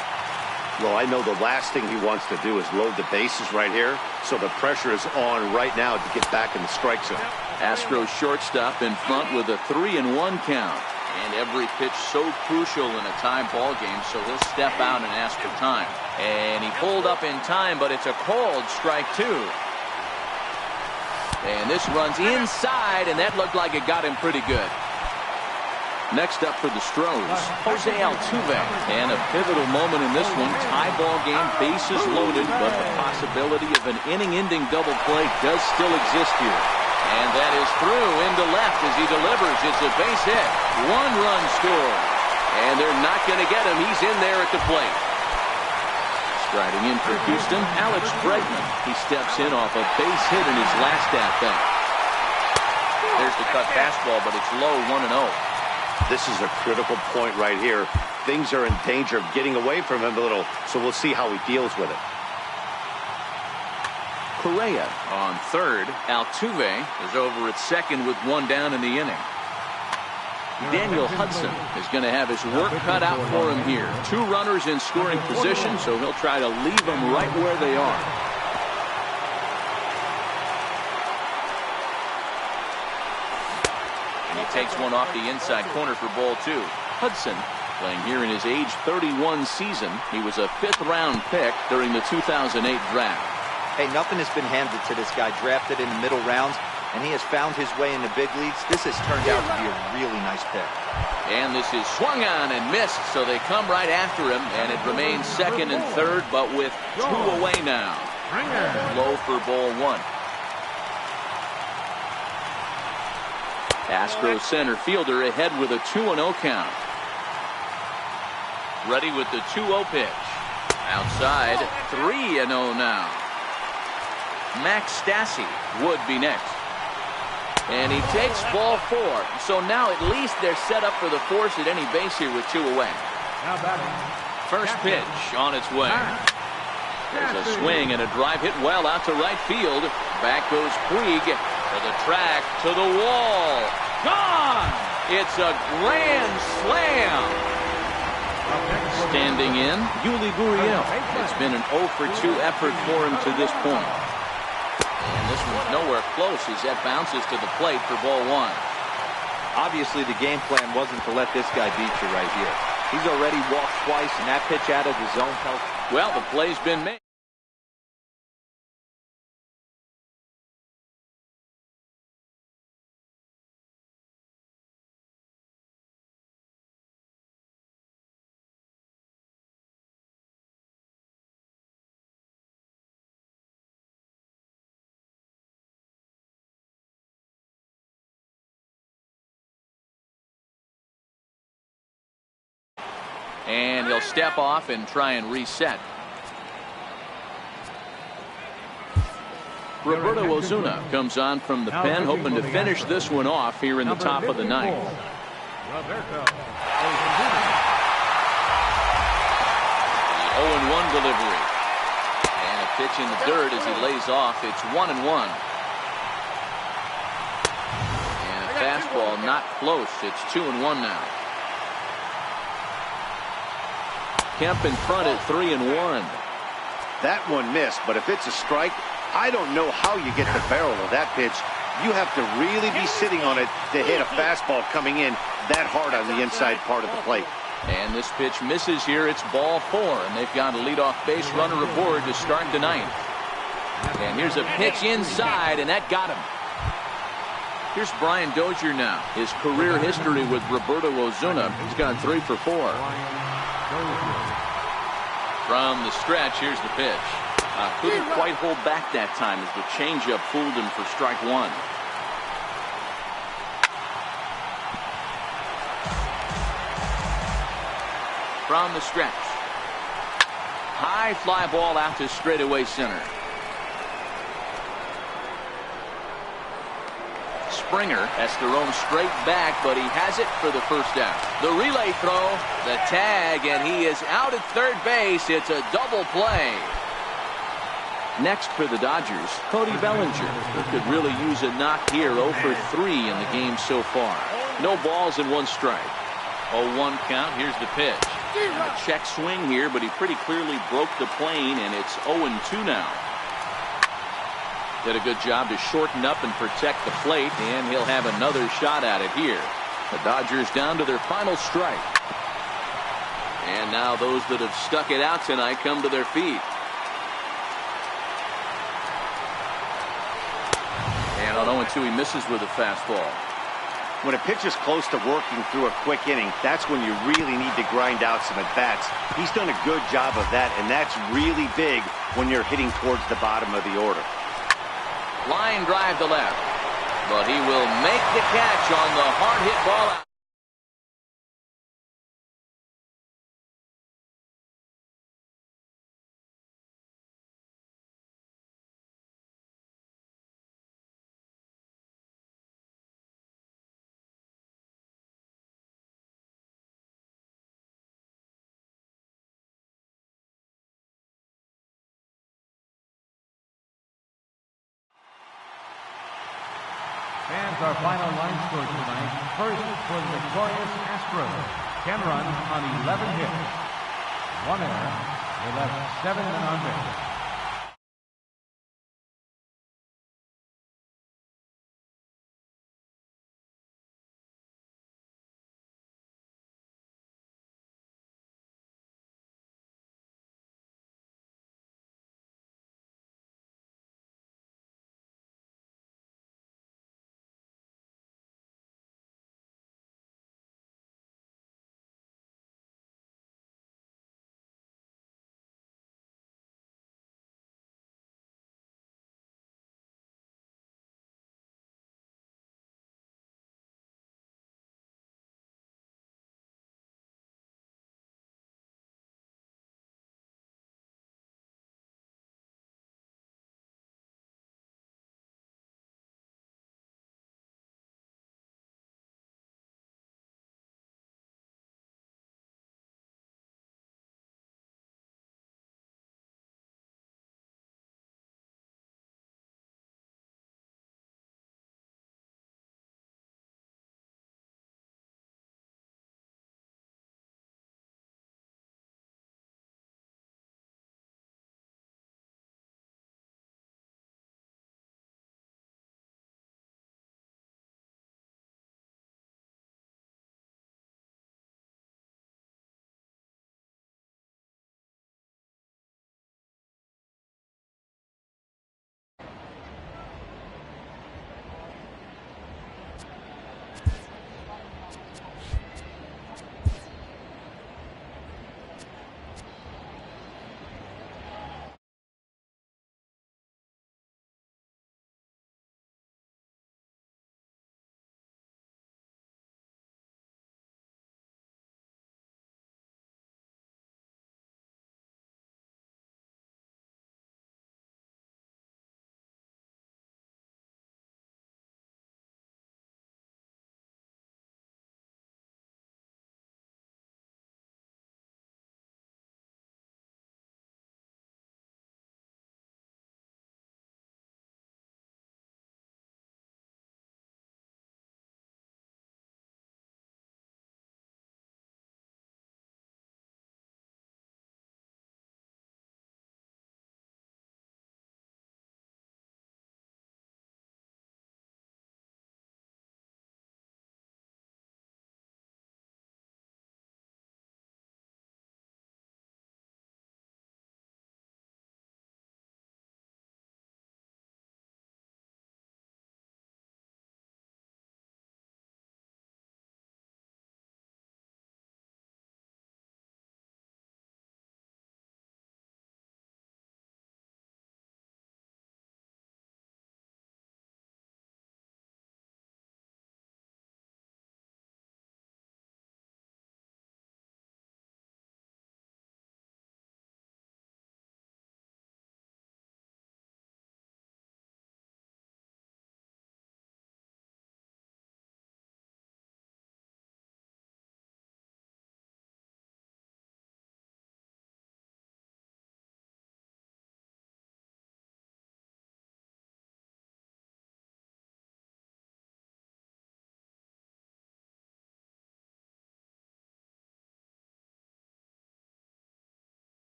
Well, I know the last thing he wants to do is load the bases right here, so the pressure is on right now to get back in the strike zone. Astros shortstop in front with a 3-1 count. And every pitch so crucial in a tie ball game, so he'll step out and ask for time. And he pulled up in time, but it's a called strike 2. And this runs inside, and that looked like it got him pretty good. Next up for the Stros, Jose Altuve. And a pivotal moment in this one. Tie ball game, bases loaded, but the possibility of an inning-ending double play does still exist here. And that is through into left as he delivers. It's a base hit. 1-run score. And they're not going to get him. He's in there at the plate. Striding in for Houston, Alex Bregman. He steps in off a base hit in his last at-bat. There's the cut fastball, but it's low, 1-0. This is a critical point right here. Things are in danger of getting away from him a little, so we'll see how he deals with it. Correa on third. Altuve is over at second with one down in the inning. Daniel Hudson is going to have his work cut out for him here. Two runners in scoring position, so he'll try to leave them right where they are. And he takes one off the inside corner for ball two. Hudson playing here in his age 31 season. He was a 5th-round pick during the 2008 draft. Hey, nothing has been handed to this guy, drafted in the middle rounds, and he has found his way in the big leagues. This has turned out to be a really nice pick. And this is swung on and missed, so they come right after him, and it remains second and third, but with two away now. Low for ball one. Astros center fielder ahead with a 2-0 count. Ready with the 2-0 pitch. Outside, 3-0 now. Max Stassi would be next. And he takes ball four. So now at least they're set up for the force at any base here with two away. First pitch on its way. There's a swing and a drive hit well out to right field. Back goes Puig to the track, to the wall. Gone! It's a grand slam. Standing in, Yuli Gurriel. It's been an 0 for 2 effort for him to this point. And this one's nowhere close as that bounces to the plate for ball one. Obviously, the game plan wasn't to let this guy beat you right here. He's already walked twice, and that pitch out of the zone helped. Well, the play's been made. And he'll step off and try and reset. Roberto Ozuna comes on from the pen, hoping to finish this one off here in the top of the ninth. The 0-1 delivery. And a pitch in the dirt as he lays off. It's 1-1. And a fastball not close. It's 2-1 now. Kemp in front at 3-1. That one missed, but if it's a strike, I don't know how you get the barrel of that pitch. You have to really be sitting on it to hit a fastball coming in that hard on the inside part of the plate. And this pitch misses here. It's ball four, and they've got a leadoff base runner aboard to start the ninth. And here's a pitch inside, and that got him. Here's Brian Dozier now. His career history with Roberto Ozuna. He's gone 3 for 4. From the stretch, here's the pitch. Couldn't quite hold back that time as the changeup fooled him for strike one. From the stretch. High fly ball out to straightaway center. Springer has to roam straight back, but he has it for the first out. The relay throw, the tag, and he is out at third base. It's a double play. Next for the Dodgers, Cody Bellinger, who could really use a knock here. 0 for 3 in the game so far. No balls and 1 strike. 0-1 count. Here's the pitch. A check swing here, but he pretty clearly broke the plane, and it's 0-2 now. Did a good job to shorten up and protect the plate, and he'll have another shot at it here. The Dodgers down to their final strike. And now those that have stuck it out tonight come to their feet. And on 0-2, he misses with a fastball. When a pitcher's close to working through a quick inning, that's when you really need to grind out some at-bats. He's done a good job of that, and that's really big when you're hitting towards the bottom of the order. Line drive to left, but he will make the catch on the hard hit ball out. with our final line score tonight. First for the victorious Astros. 10 runs on 11 hits. 1 error. They left 7 men on base.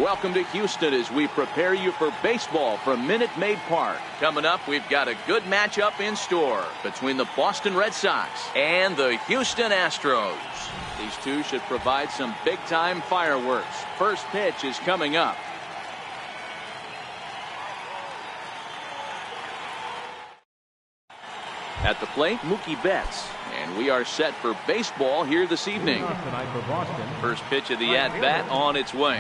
welcome to Houston as we prepare you for baseball from Minute Maid Park. Coming up, we've got a good matchup in store between the Boston Red Sox and the Houston Astros. These two should provide some big-time fireworks. First pitch is coming up. At the plate, Mookie Betts. And we are set for baseball here this evening. First pitch of the at-bat on its way.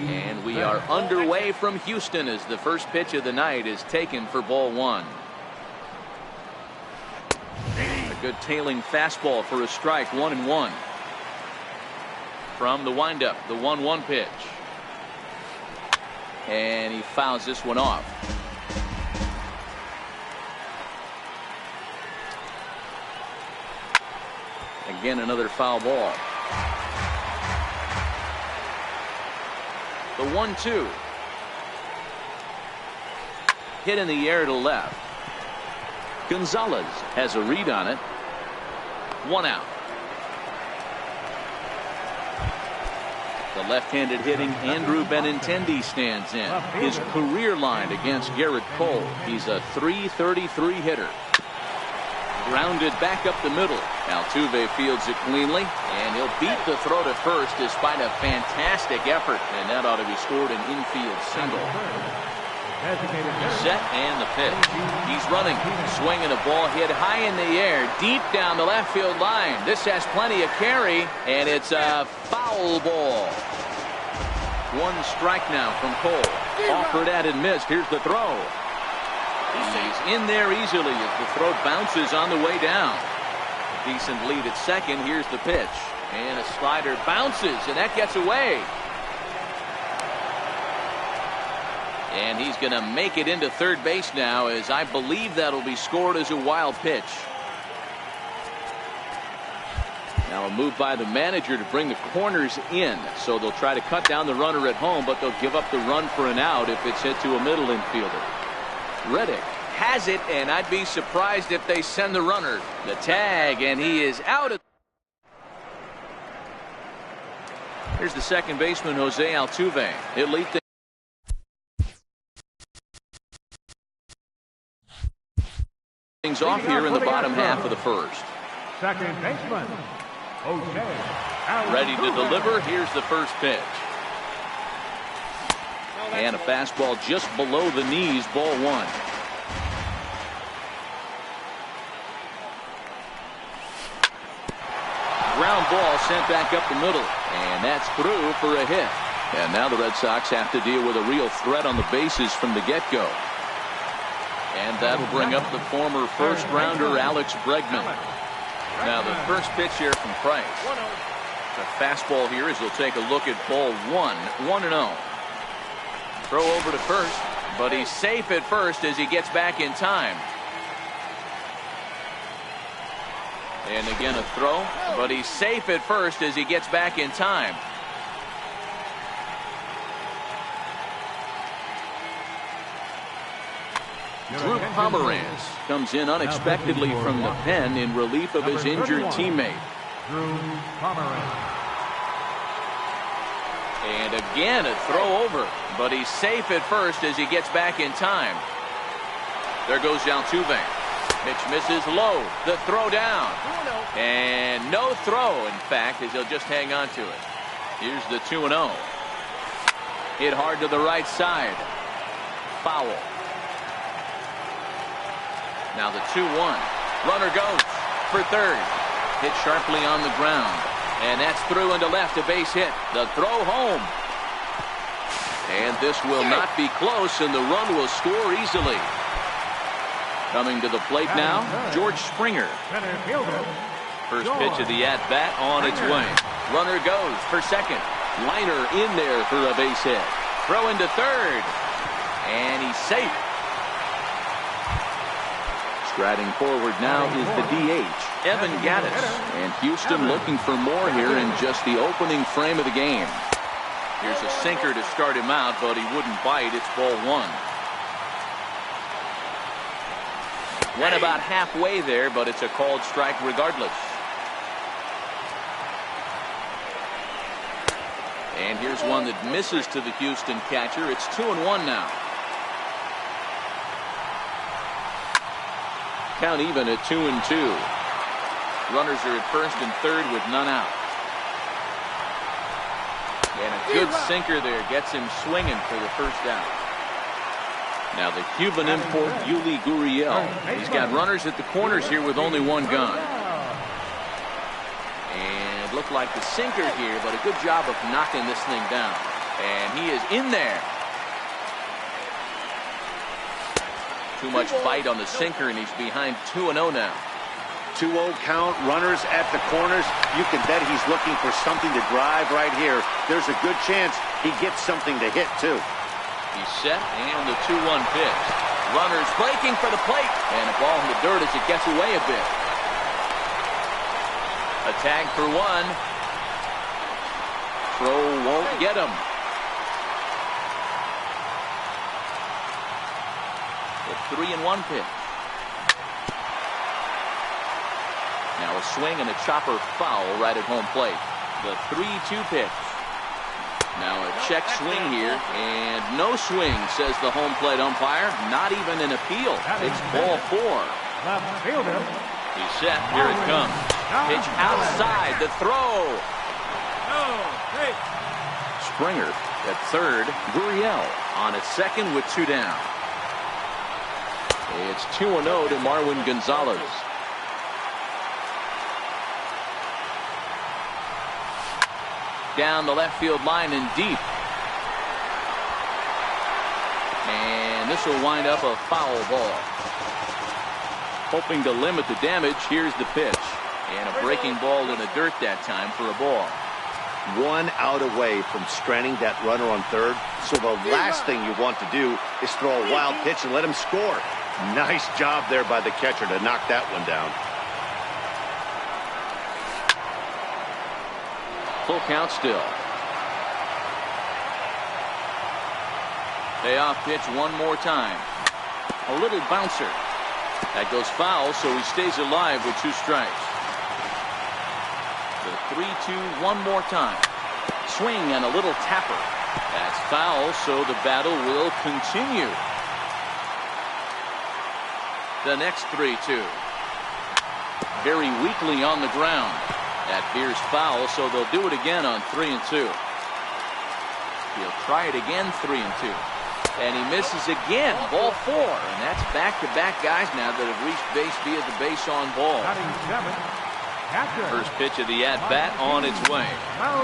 And we are underway from Houston as the first pitch of the night is taken for ball one. A good tailing fastball for a strike, 1-1. From the windup, the 1-1 pitch. And he fouls this one off. Again, another foul ball. The 1-2. Hit in the air to left. Gonzalez has a read on it. 1 out. The left-handed hitting Andrew Benintendi stands in. His career line against Garrett Cole. He's a .333 hitter. Grounded back up the middle. Altuve fields it cleanly, and he'll beat the throw to first despite a fantastic effort, and that ought to be scored an infield single. Set and the pitch. He's running, swinging a ball hit high in the air, deep down the left field line. This has plenty of carry, and it's a foul ball. 1 strike now from Cole. Offered at and missed. Here's the throw. He's in there easily as the throw bounces on the way down. A decent lead at second. Here's the pitch. And a slider bounces, and that gets away. And he's going to make it into third base now, as I believe that'll be scored as a wild pitch. Now a move by the manager to bring the corners in. So they'll try to cut down the runner at home, but they'll give up the run for an out if it's hit to a middle infielder. Reddick has it, and I'd be surprised if they send the runner. The tag, and he is out. Here's the second baseman, Jose Altuve. He'll lead things off here in the bottom half of the first. Second baseman, Jose Altuve. Ready to deliver. Here's the first pitch. And a fastball just below the knees, ball 1. Ground ball sent back up the middle, and that's through for a hit. And now the Red Sox have to deal with a real threat on the bases from the get-go. And that'll bring up the former first-rounder Alex Bregman. Now the first pitch here from Price. The fastball here as he'll take a look at ball 1, 1-0. Throw over to first, but he's safe at first as he gets back in time. And again a throw, but he's safe at first as he gets back in time. Drew Pomeranz comes in unexpectedly from the pen in relief of his injured teammate. Drew Pomeranz. And again a throw over, but he's safe at first as he gets back in time. There goes Altuve. Pitch misses low. The throw down. And no throw, in fact, as he'll just hang on to it. Here's the 2-0. Hit hard to the right side. Foul. Now the 2-1. Runner goes for third. Hit sharply on the ground. And that's through into left, a base hit. The throw home. And this will not be close, and the run will score easily. Coming to the plate now, George Springer. First pitch of the at-bat on its way. Runner goes for second. Liner in there for a base hit. Throw into third. And he's safe. Striding forward now is the DH, Evan Gattis. And Houston looking for more here in just the opening frame of the game. Here's a sinker to start him out, but he wouldn't bite. It's ball 1. Went about halfway there, but it's a called strike regardless. And here's one that misses to the Houston catcher. It's 2-1 now. Count even at 2-2. Runners are at first and third with none out. And a good sinker there gets him swinging for the first out. Now the Cuban import, geee-mulah2k3's. He's got runners at the corners here with only one gun. And looked like the sinker here, but a good job of knocking this thing down. And he is in there. Too much bite on the sinker, and he's behind 2-0 now. 2-0 count, runners at the corners. You can bet he's looking for something to drive right here. There's a good chance he gets something to hit, too. He's set, and the 2-1 pitch. Runners breaking for the plate, and a ball in the dirt as it gets away a bit. A tag for one. Throw won't get him. The 3-1 pitch. Now a swing and a chopper foul right at home plate. The 3-2 pitch. Now a check swing here, and no swing, says the home plate umpire. Not even an appeal. It's ball 4. Left fielder. He's set. Here it comes. Pitch outside. The throw. Springer at third. Gurriel on at second with 2 down. It's 2-0 to Marwin Gonzalez. Down the left field line and deep. And this will wind up a foul ball. Hoping to limit the damage, here's the pitch. And a breaking ball in the dirt that time for a ball. 1 out away from stranding that runner on third. So the last thing you want to do is throw a wild pitch and let him score. Nice job there by the catcher to knock that one down. Full count still. Payoff pitch one more time. A little bouncer. That goes foul, so he stays alive with 2 strikes. The 3-2 one more time. Swing and a little tapper. That's foul, so the battle will continue. The next 3-2. Very weakly on the ground. That veers foul, so they'll do it again on 3-2. He'll try it again, 3-2. And he misses again, ball 4. And that's back-to-back guys now that have reached base via the base on ball. First pitch of the at-bat on its way.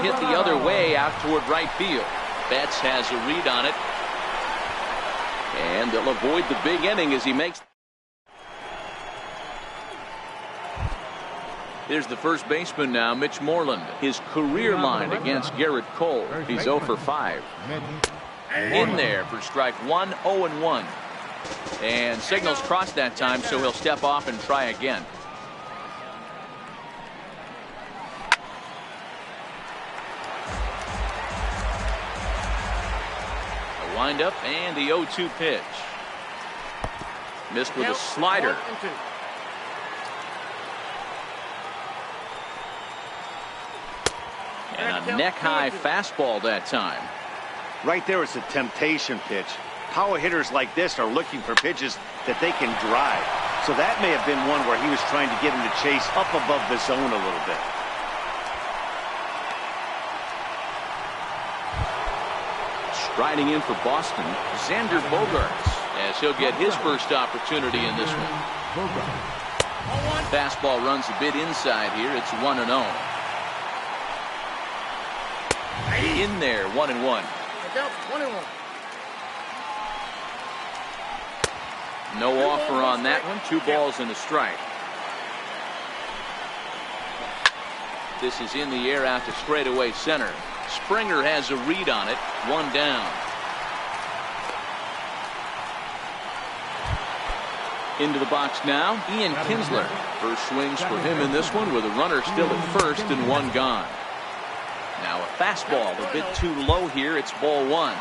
Hit the other way out toward right field. Betts has a read on it. And they'll avoid the big inning as he makes. Here's the first baseman now, Mitch Moreland. His career line against Garrett Cole. He's 0 for 5. In there for strike 1, 0-1. And signals crossed that time, so he'll step off and try again. A windup and the 0-2 pitch. Missed with a slider. And a neck-high fastball that time. Right there, it's a temptation pitch. Power hitters like this are looking for pitches that they can drive. So that may have been one where he was trying to get him to chase up above the zone a little bit. Striding in for Boston, Xander Bogaerts, as he'll get his first opportunity in this one. Fastball runs a bit inside here. It's 1-0. In there, 1-1. 1-1. No offer on that one. 2 balls and a strike. This is in the air out to straightaway center. Springer has a read on it. 1 down. Into the box now, Ian Kinsler. First swings for him in this one with a runner still at first and 1 gone. Now a fastball a bit too low here. It's ball 1.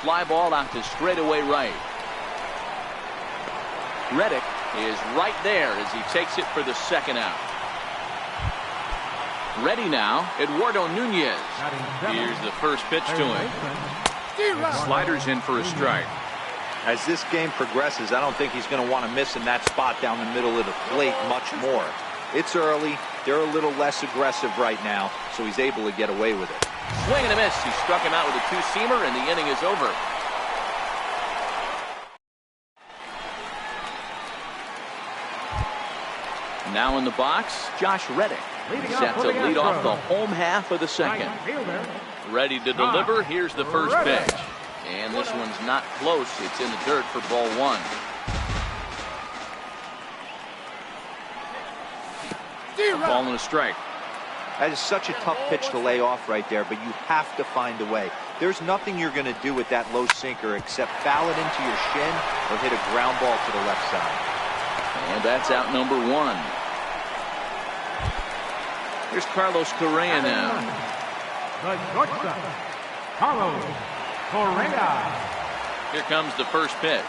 Fly ball out to straightaway right. Reddick is right there as he takes it for the 2nd out. Ready now, Eduardo Nunez. Here's the first pitch to him. Sliders in for a strike. As this game progresses, I don't think he's going to want to miss in that spot down the middle of the plate much more. It's early. They're a little less aggressive right now, so he's able to get away with it. Swing and a miss. He struck him out with a two-seamer, and the inning is over. Now in the box, Josh Reddick. Set to lead off the home half of the second. Ready to deliver. Here's the first pitch. And this one's not close. It's in the dirt for ball one. A ball and a strike. That is such a tough pitch to lay off right there, but you have to find a way. There's nothing you're going to do with that low sinker except foul it into your shin or hit a ground ball to the left side. And that's out number one. Here's Carlos Correa now. The shortstop, Carlos Correa. Here comes the first pitch.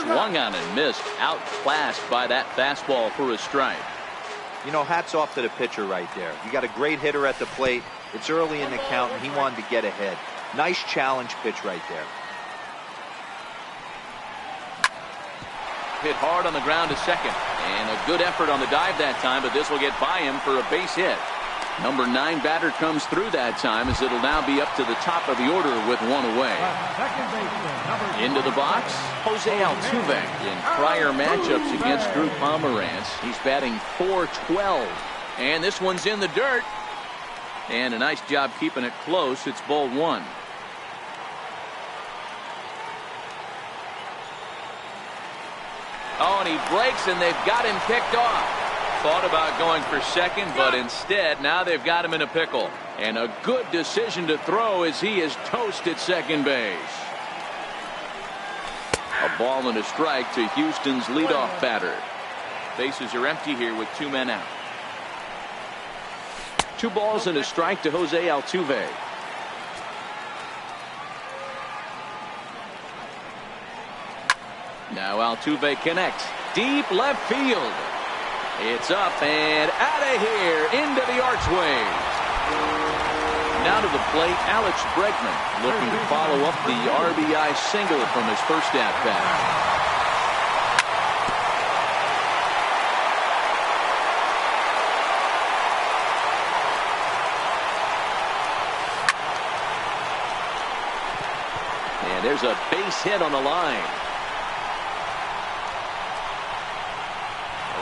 Swung on and missed. Outclassed by that fastball for a strike. You know, hats off to the pitcher right there. You got a great hitter at the plate. It's early in the count, and he wanted to get ahead. Nice challenge pitch right there. Hit hard on the ground to second. And a good effort on the dive that time, but this will get by him for a base hit. Number 9 batter comes through that time, as it'll now be up to the top of the order with one away. Into the box, Jose Altuve. In prior matchups against Drew Pomeranz, he's batting .412. And this one's in the dirt. And a nice job keeping it close. It's ball one. Oh, and he breaks, and they've got him picked off. Thought about going for second, but instead, now they've got him in a pickle. And a good decision to throw as he is toast at second base. A ball and a strike to Houston's leadoff batter. Bases are empty here with 2 men out. 2 balls and a strike to Jose Altuve. Now Altuve connects. Deep left field. It's up and out of here into the archways. Now to the plate, Alex Bregman looking to follow up the RBI single from his first at-bat. And there's a base hit on the line.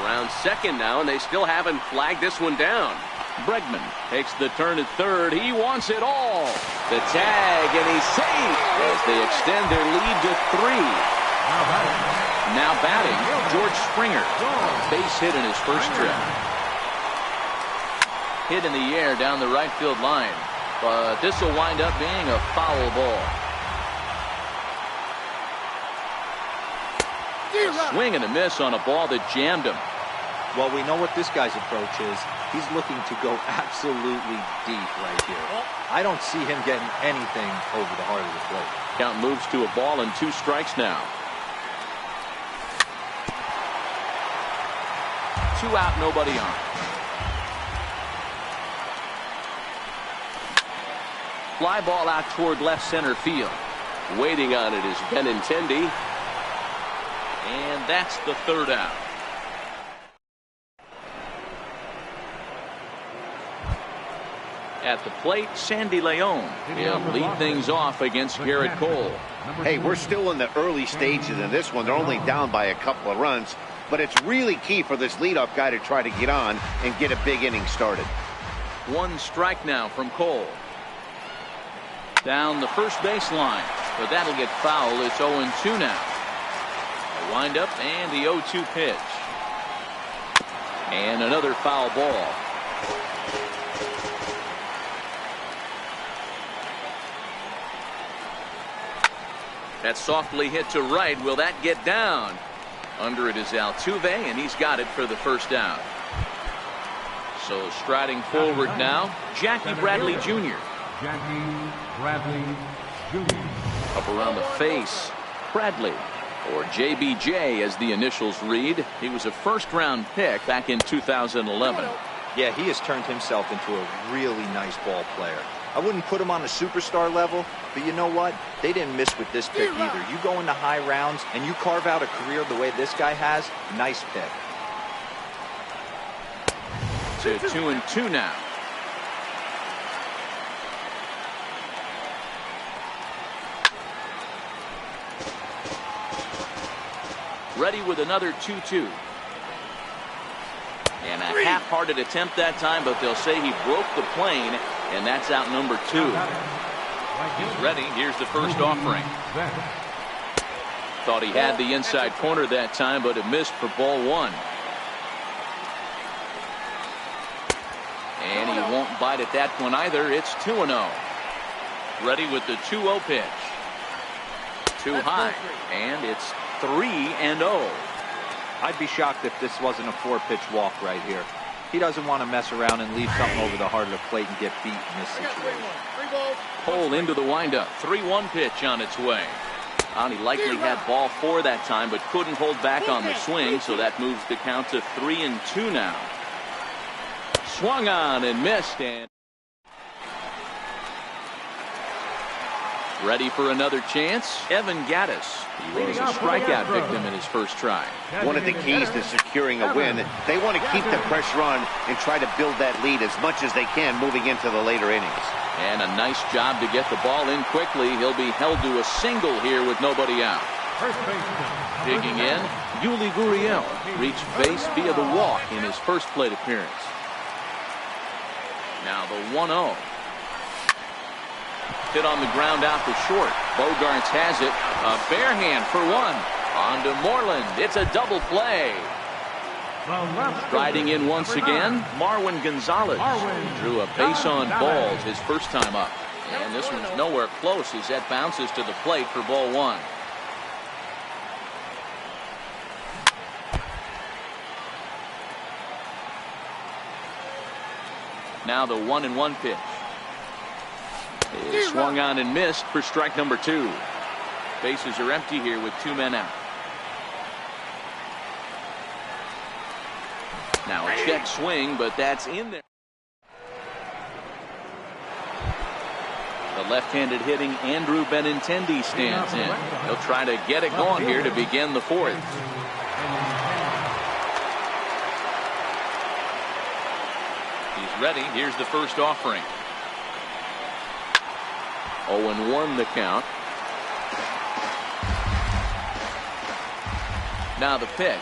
Around second now, and they still haven't flagged this one down. Bregman takes the turn at third. He wants it all. The tag, and he's safe as they extend their lead to 3. Now batting, George Springer. Base hit in his first trip. Hit in the air down the right field line, but this will wind up being a foul ball. A swing and a miss on a ball that jammed him. Well, we know what this guy's approach is. He's looking to go absolutely deep right here. I don't see him getting anything over the heart of the plate. Count moves to a ball and 2 strikes now. 2 out, nobody on. Fly ball out toward left center field. Waiting on it is Benintendi. And that's the 3rd out. At the plate, Sandy Leon. He'll lead things off against Garrett Cole. Hey, we're still in the early stages of this one. They're only down by a couple of runs, but it's really key for this leadoff guy to try to get on and get a big inning started. 1 strike now from Cole. Down the first baseline, but that'll get foul. It's 0-2 now. A windup and the 0-2 pitch. And another foul ball. That's softly hit to right. Will that get down? Under it is Altuve, and he's got it for the first out. So striding forward now, Jackie Bradley Jr. Jackie Bradley Jr. Up around the face, Bradley. or JBJ as the initials read. He was a first-round pick back in 2011. Yeah, he has turned himself into a really nice ball player. I wouldn't put him on a superstar level, but you know what? They didn't miss with this pick either. You go into high rounds and you carve out a career the way this guy has, nice pick. To 2-2 now. Ready with another 2-2. And a half-hearted attempt that time, but they'll say he broke the plane, and that's out number 2. He's ready. Here's the first offering. Thought he had the inside corner that time, but it missed for ball 1. And he won't bite at that one either. It's 2-0. Ready with the 2-0 pitch. Too high, and it's 3-0. I'd be shocked if this wasn't a 4-pitch walk right here. He doesn't want to mess around and leave something over the heart of the plate and get beat in this situation. Pulled into the windup. 3-1 pitch on its way. He likely had ball 4 that time, but couldn't hold back on the swing, so that moves the count to 3-2 now. Swung on and missed, and ready for another chance. Evan Gaddis. He was a strikeout victim in his first try. One of the keys to securing a win, they want to keep the pressure on and try to build that lead as much as they can moving into the later innings. And a nice job to get the ball in quickly. He'll be held to a single here with nobody out. Digging in, Yuli Gurriel reached base via the walk in his first plate appearance. Now the 1-0. Hit on the ground out to short. Bogarts has it. A bare hand for 1. On to Moreland. It's a double play. Striding in once again, Marwin Gonzalez drew a base on balls his first time up. And this one's nowhere close as that bounces to the plate for ball 1. Now the 1-1 pitch. Is swung on and missed for strike number 2. Bases are empty here with 2 men out. Now a check swing, but that's in there. The left-handed hitting Andrew Benintendi stands in. He'll try to get it going here to begin the 4th. He's ready. Here's the first offering. 0-1 the count. Now the pitch.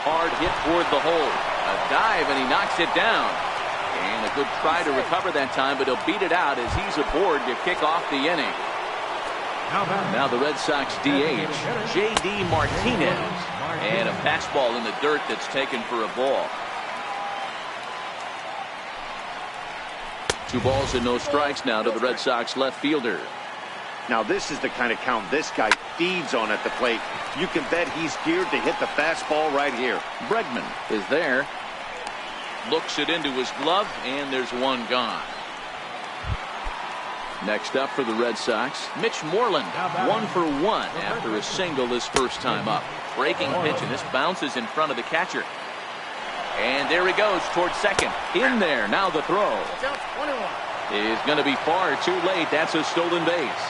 Hard hit toward the hole. A dive, and he knocks it down. And a good try to recover that time, but he'll beat it out as he's aboard to kick off the inning. Now the Red Sox DH, J.D. Martinez. And a fastball in the dirt that's taken for a ball. 2 balls and no strikes now to the Red Sox left fielder. Now this is the kind of count this guy feeds on at the plate. You can bet he's geared to hit the fastball right here. Bregman is there. Looks it into his glove, and there's 1 gone. Next up for the Red Sox, Mitch Moreland, 1 for 1 after a single his first time up. Breaking pitch, and this bounces in front of the catcher. And there he goes towards second. In there. Now the throw. Is going to be far too late. That's a stolen base.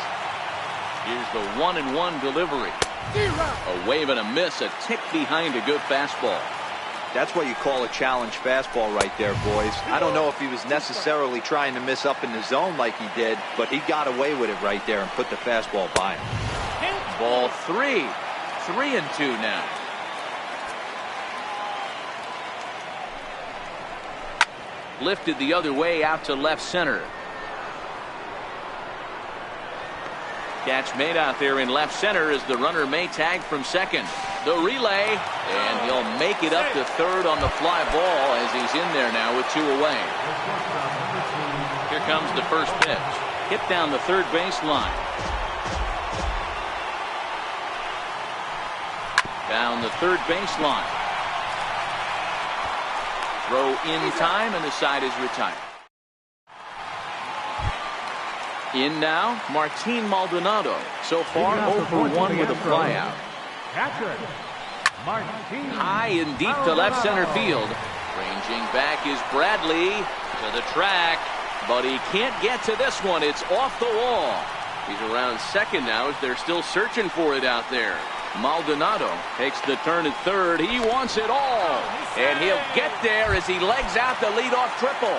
Here's the 1-1 delivery. A wave and a miss. A tick behind a good fastball. That's what you call a challenge fastball right there, boys. I don't know if he was necessarily trying to miss up in the zone like he did, but he got away with it right there and put the fastball by him. Ball 3. 3-2 now. Lifted the other way out to left center. Catch made out there in left center as the runner may tag from second. The relay, and he'll make it up to third on the fly ball as he's in there now with 2 away. Here comes the first pitch. Hit down the third base line. Down the third base line. Throw in time, and the side is retired. In now, Martin Maldonado. So far, 0 for 1 with a flyout. High and deep to left center field. Ranging back is Bradley to the track, but he can't get to this one. It's off the wall. He's around second now as they're still searching for it out there. Maldonado takes the turn at third. He wants it all, and he'll get there as he legs out the leadoff triple.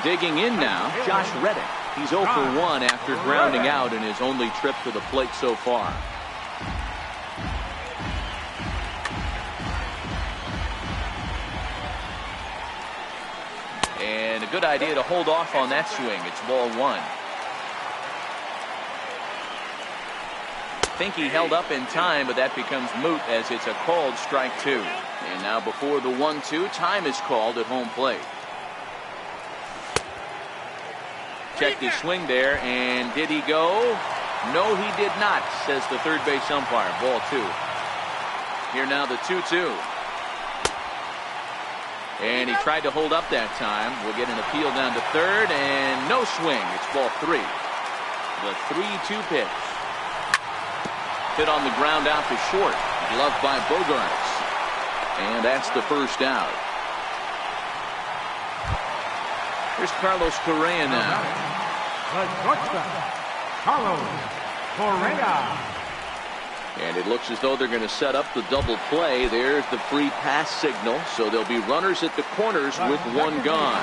Digging in now, Josh Reddick. He's 0 for 1 after grounding out in his only trip to the plate so far. And a good idea to hold off on that swing. It's ball 1. I think he held up in time, but that becomes moot as it's a called strike 2. And now before the 1-2, time is called at home plate. Checked his swing there, and did he go? No, he did not, says the third base umpire. Ball 2. Here now the 2-2. And he tried to hold up that time. We'll get an appeal down to third, and no swing. It's ball 3. The 3-2 pitch. Hit on the ground out to short. Gloved by Bogarts. And that's the first out. Here's Carlos Correa now. Carlos Correa. And it looks as though they're going to set up the double play. There's the free pass signal. So there'll be runners at the corners with 1 gone.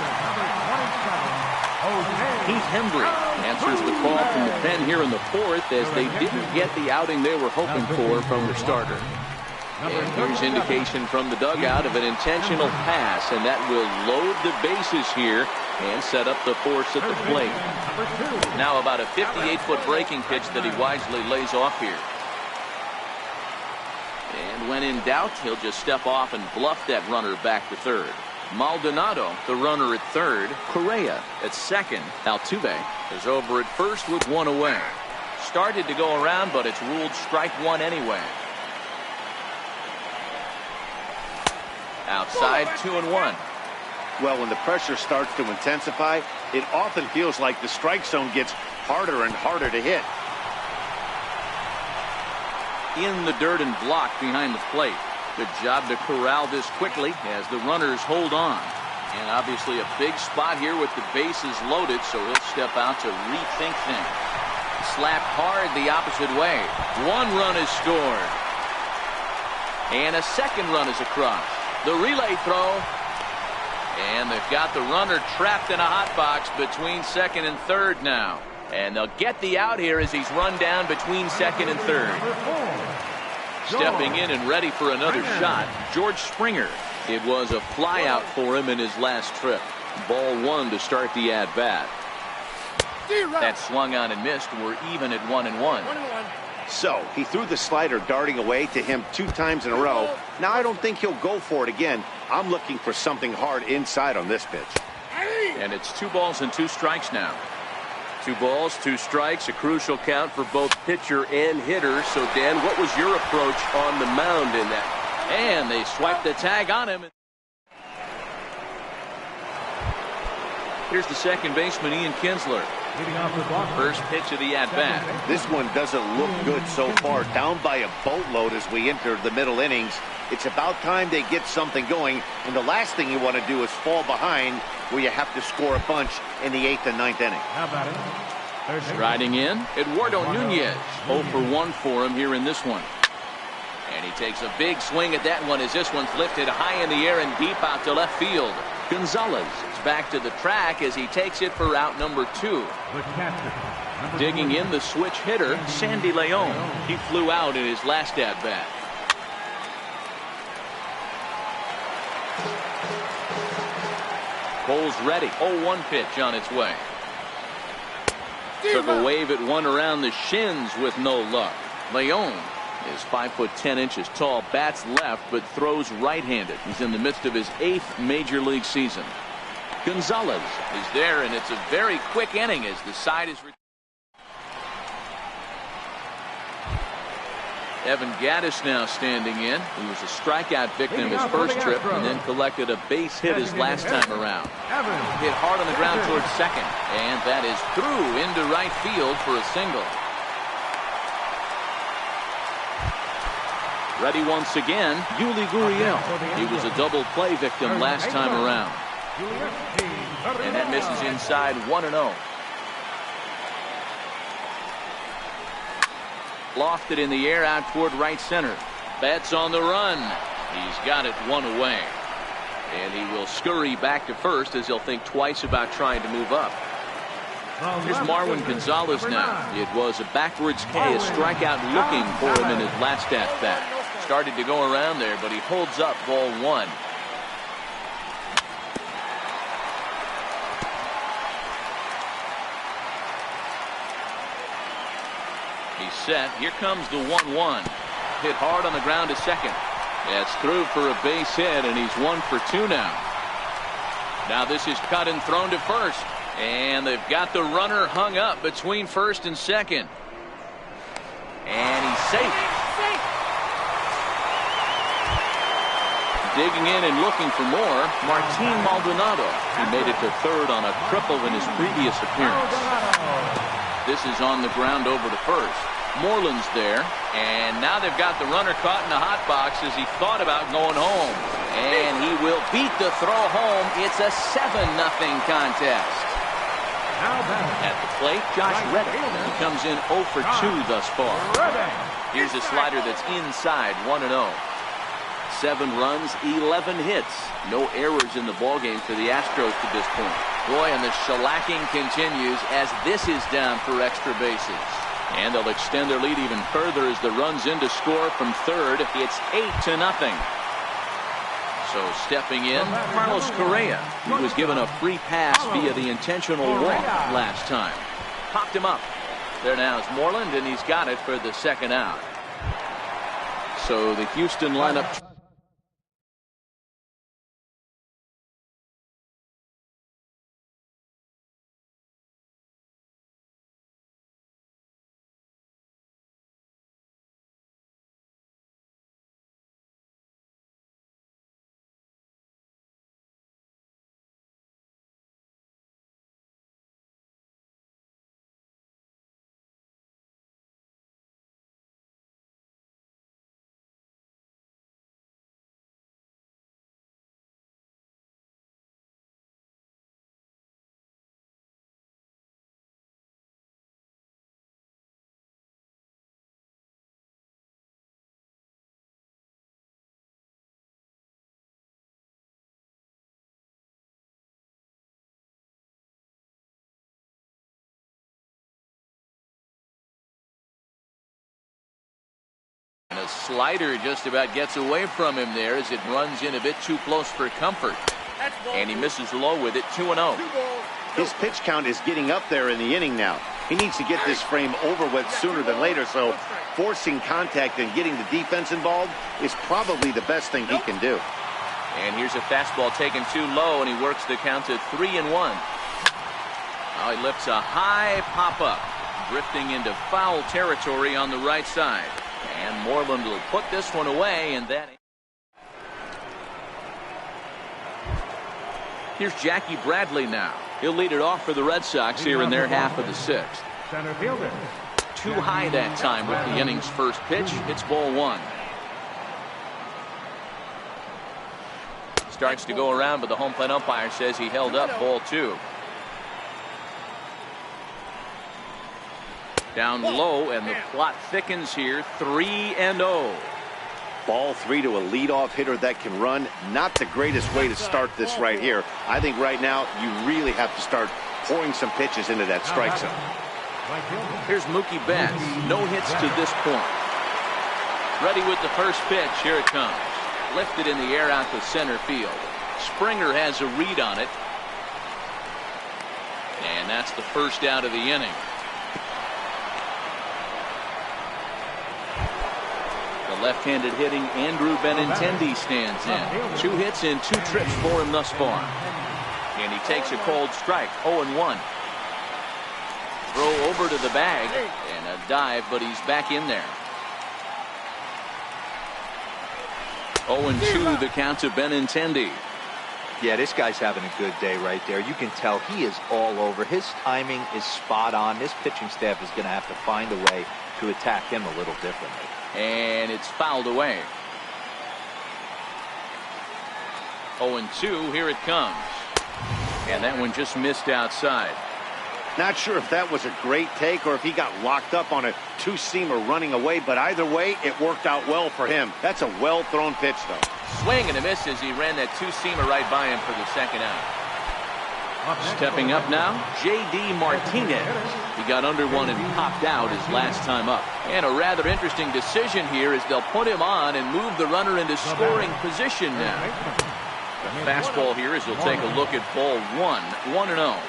Heath Hembry answers the call from the pen here in the 4th as they didn't get the outing they were hoping for from the starter. And here's indication from the dugout of an intentional pass, and that will load the bases here and set up the force at the plate. Now about a 58-foot breaking pitch that he wisely lays off here. And when in doubt, he'll just step off and bluff that runner back to third. Maldonado, the runner at third. Correa at second. Altuve is over at first with 1 away. Started to go around, but it's ruled strike 1 anyway. Outside, 2-1. Well, when the pressure starts to intensify, it often feels like the strike zone gets harder and harder to hit. In the dirt and blocked behind the plate. Good job to corral this quickly as the runners hold on. And obviously a big spot here with the bases loaded, so he'll step out to rethink things. Slapped hard the opposite way. 1 run is scored. And a second run is across. The relay throw. And they've got the runner trapped in a hot box between second and third now. And they'll get the out here as he's run down between second and third. Stepping in and ready for another shot, George Springer. It was a fly out for him in his last trip. Ball 1 to start the at-bat. That swung on and missed. We're even at 1-1. So he threw the slider darting away to him 2 times in a row. Now I don't think he'll go for it again. I'm looking for something hard inside on this pitch. And it's 2 balls and 2 strikes now. 2 balls, 2 strikes, a crucial count for both pitcher and hitter. So, Dan, what was your approach on the mound in that? And they swiped the tag on him. Here's the second baseman, Ian Kinsler. First pitch of the at-bat. This one doesn't look good so far. Down by a boatload as we enter the middle innings. It's about time they get something going. And the last thing you want to do is fall behind where you have to score a bunch in the 8th and 9th inning. Striding in, Eduardo Nunez. 0 for 1 for him here in this one. And he takes a big swing at that one as this one's lifted high in the air and deep out to left field. Gonzalez is back to the track as he takes it for out number 2. Digging in the switch hitter, Sandy Leon. He flew out in his last at-bat. Cole's ready. 0-1 pitch on its way. Took a wave at one around the shins with no luck. Leon is 5'10" tall, bats left, but throws right-handed. He's in the midst of his 8th major league season. Gonzalez is there, and it's a very quick inning as the side is. Evan Gaddis now standing in. He was a strikeout victim his first trip and then collected a base hit his last time around. Hit hard on the ground towards second, and that is through into right field for a single. Ready once again, Yuli Gurriel. He was a double play victim last time around. And that misses inside 1-0. Lofted in the air out toward right center. Betts on the run. He's got it one away. And he will scurry back to first as he'll think twice about trying to move up. Here's Marwin Gonzalez now. It was a backwards K, a strikeout looking for him in his last at-bat. Started to go around there, but he holds up ball one. He's set. Here comes the 1-1. Hit hard on the ground to second. That's through for a base hit, and he's 1 for 2 now. Now this is cut and thrown to first. And they've got the runner hung up between first and second. And he's safe. Digging in and looking for more, Martin Maldonado. He made it to third on a triple in his previous appearance. This is on the ground over to first. Moreland's there, and now they've got the runner caught in the hot box as he thought about going home. And he will beat the throw home. It's a 7-0 contest. At the plate, Josh Reddick. He comes in 0 for 2 thus far. Here's a slider that's inside 1-0. 7 runs, 11 hits. No errors in the ballgame for the Astros to this point. Boy, and the shellacking continues as this is down for extra bases. And they'll extend their lead even further as the runs in to score from third. It's 8-0. So stepping in, Carlos Correa. He was given a free pass via the intentional walk last time. Popped him up. There now is Moreland, and he's got it for the second out. So the Houston lineup. And a slider just about gets away from him there as it runs in a bit too close for comfort. And he misses low with it, 2-0. His pitch count is getting up there in the inning now. He needs to get this frame over with sooner than later, so forcing contact and getting the defense involved is probably the best thing he can do. And here's a fastball taken too low, and he works the count to 3-1. Now he lifts a high pop-up, drifting into foul territory on the right side. And Moreland will put this one away, and that. Here's Jackie Bradley now. He'll lead it off for the Red Sox here in their half of the sixth. Center fielder. Too high that time with the inning's first pitch. It's ball one. Starts to go around, but the home plate umpire says he held up ball two. Down low, and the plot thickens here. 3-0. Ball 3 to a leadoff hitter that can run. Not the greatest way to start this right here. I think right now you really have to start pouring some pitches into that strike zone. Here's Mookie Betts. No hits to this point. Ready with the first pitch. Here it comes. Lifted in the air out to center field. Springer has a read on it. And that's the first out of the inning. The left-handed hitting Andrew Benintendi stands in. 2 hits in 2 trips for him thus far. And he takes a cold strike. 0-1. Throw over to the bag and a dive, but he's back in there. 0-2 the count to Benintendi. Yeah, this guy's having a good day right there. You can tell he is all over. His timing is spot on. This pitching staff is going to have to find a way to attack him a little differently. And it's fouled away. 0-2, here it comes. And that one just missed outside. Not sure if that was a great take or if he got locked up on a two-seamer running away, but either way, it worked out well for him. That's a well-thrown pitch, though. Swing and a miss as he ran that two-seamer right by him for the second out. Stepping up now, J.D. Martinez. He got under one and popped out his last time up. And a rather interesting decision here is they'll put him on and move the runner into scoring position now. The fastball here as he'll take a look at ball 1-0.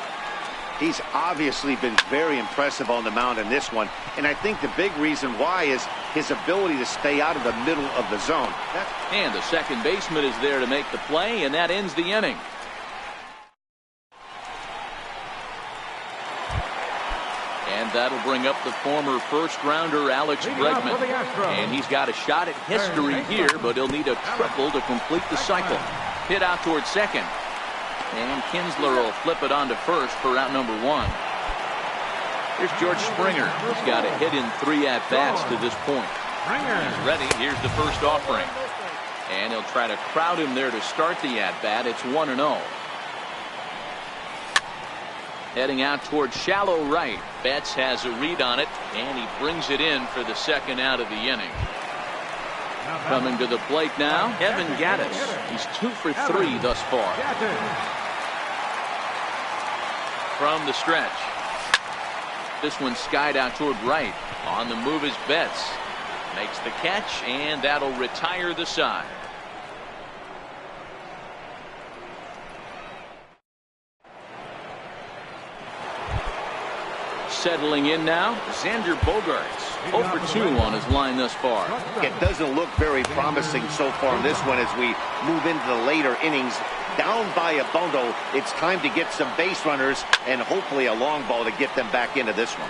He's obviously been very impressive on the mound in this one, and I think the big reason why is his ability to stay out of the middle of the zone. And the second baseman is there to make the play, and that ends the inning. And that'll bring up the former first-rounder Alex Bregman. And he's got a shot at history here, but he'll need a triple to complete the cycle. Hit out towards second. And Kinsler will flip it on to first for out number 1. Here's George Springer. He's got a hit in 3 at-bats to this point. He's ready. Here's the first offering. And he'll try to crowd him there to start the at-bat. It's 1-0. Heading out towards shallow right. Betts has a read on it, and he brings it in for the second out of the inning. Coming to the plate now, Evan Gattis. He's 2 for 3 thus far. From the stretch. This one skied out toward right. On the move is Betts. Makes the catch, and that'll retire the side. Settling in now, Xander Bogaerts. 0 for 2 on his line thus far. It doesn't look very promising so far in this one as we move into the later innings. Down by a bundle, it's time to get some base runners and hopefully a long ball to get them back into this one.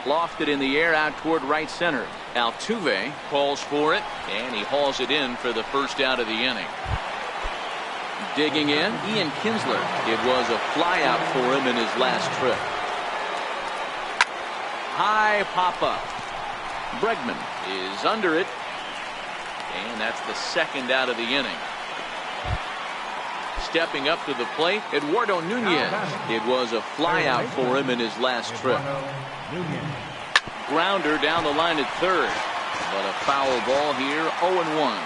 Lofted in the air out toward right center. Altuve calls for it, and he hauls it in for the first out of the inning. Digging in, Ian Kinsler. It was a fly out for him in his last trip. High pop up. Bregman is under it, and that's the second out of the inning. Stepping up to the plate, Eduardo Nunez. It was a fly out for him in his last trip. Grounder down the line at third, but a foul ball here. 0-1.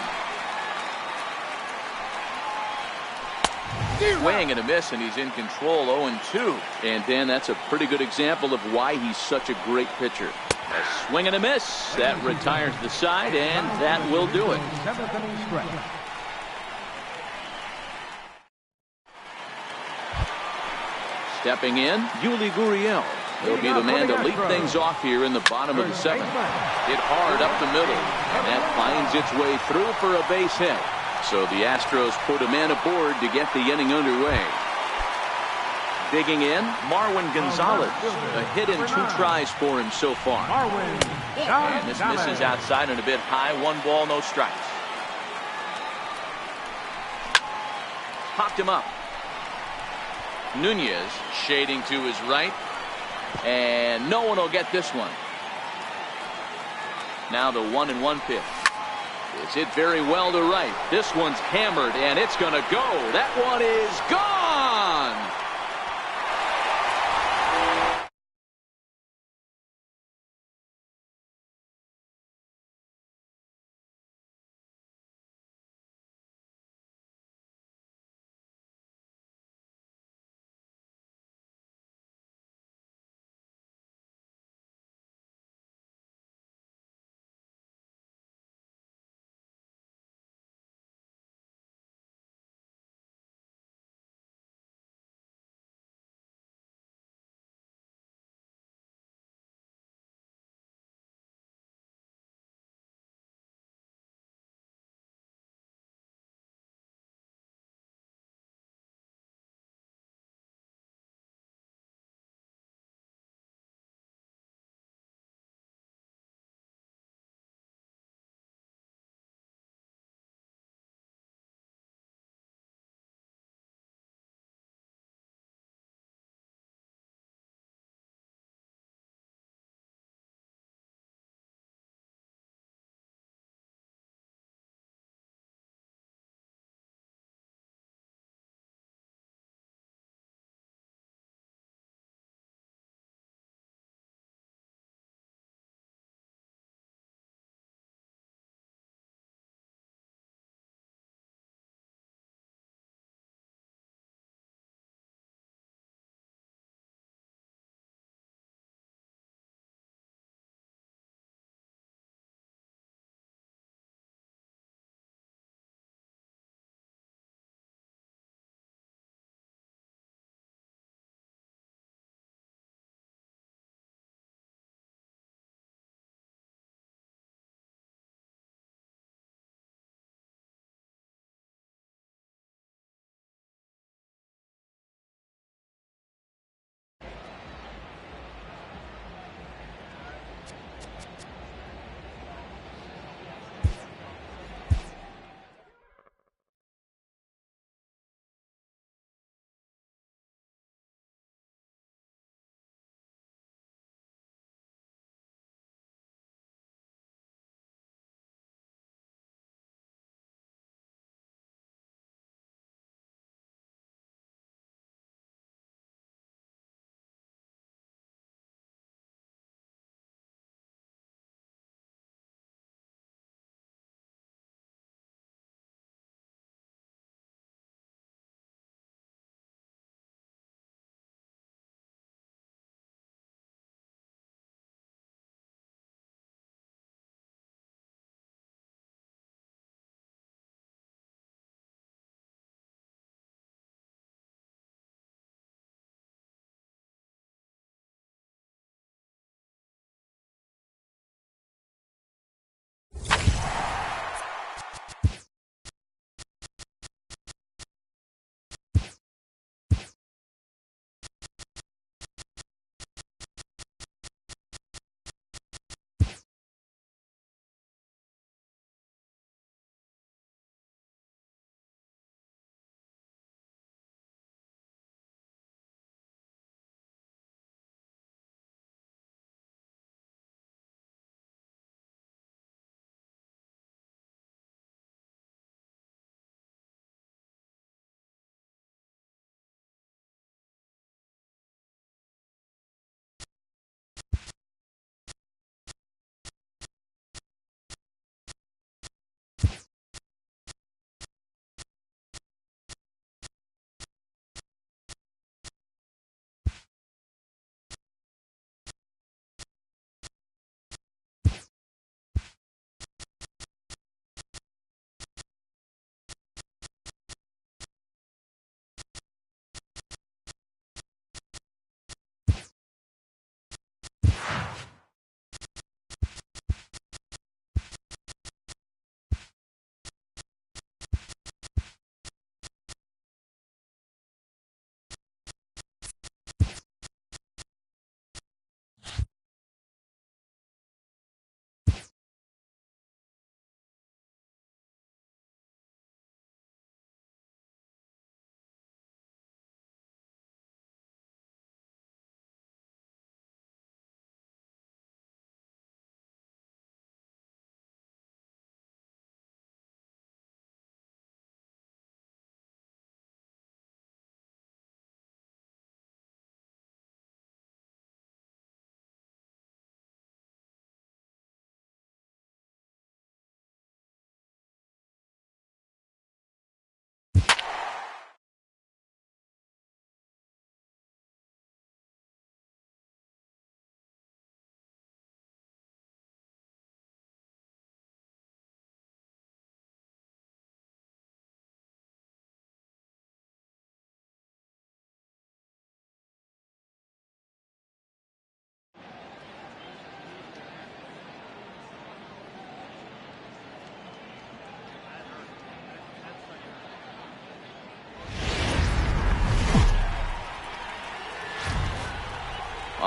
Swing and a miss, and he's in control. 0-2. And Dan, that's a pretty good example of why he's such a great pitcher. A swing and a miss. That retires the side, and that will do it. Stepping in, Yuli Gurriel. He'll be the man to lead things off here in the bottom of the 7th. Hit hard up the middle, and that finds its way through for a base hit. So the Astros put a man aboard to get the inning underway. Digging in, Marwin Gonzalez. A hit in 2 tries for him so far. And this misses outside and a bit high. 1 ball, no strikes. Popped him up. Nunez shading to his right. And no one will get this one. Now the 1-1 pitch. It's hit very well to right. This one's hammered, and it's going to go. That one is gone.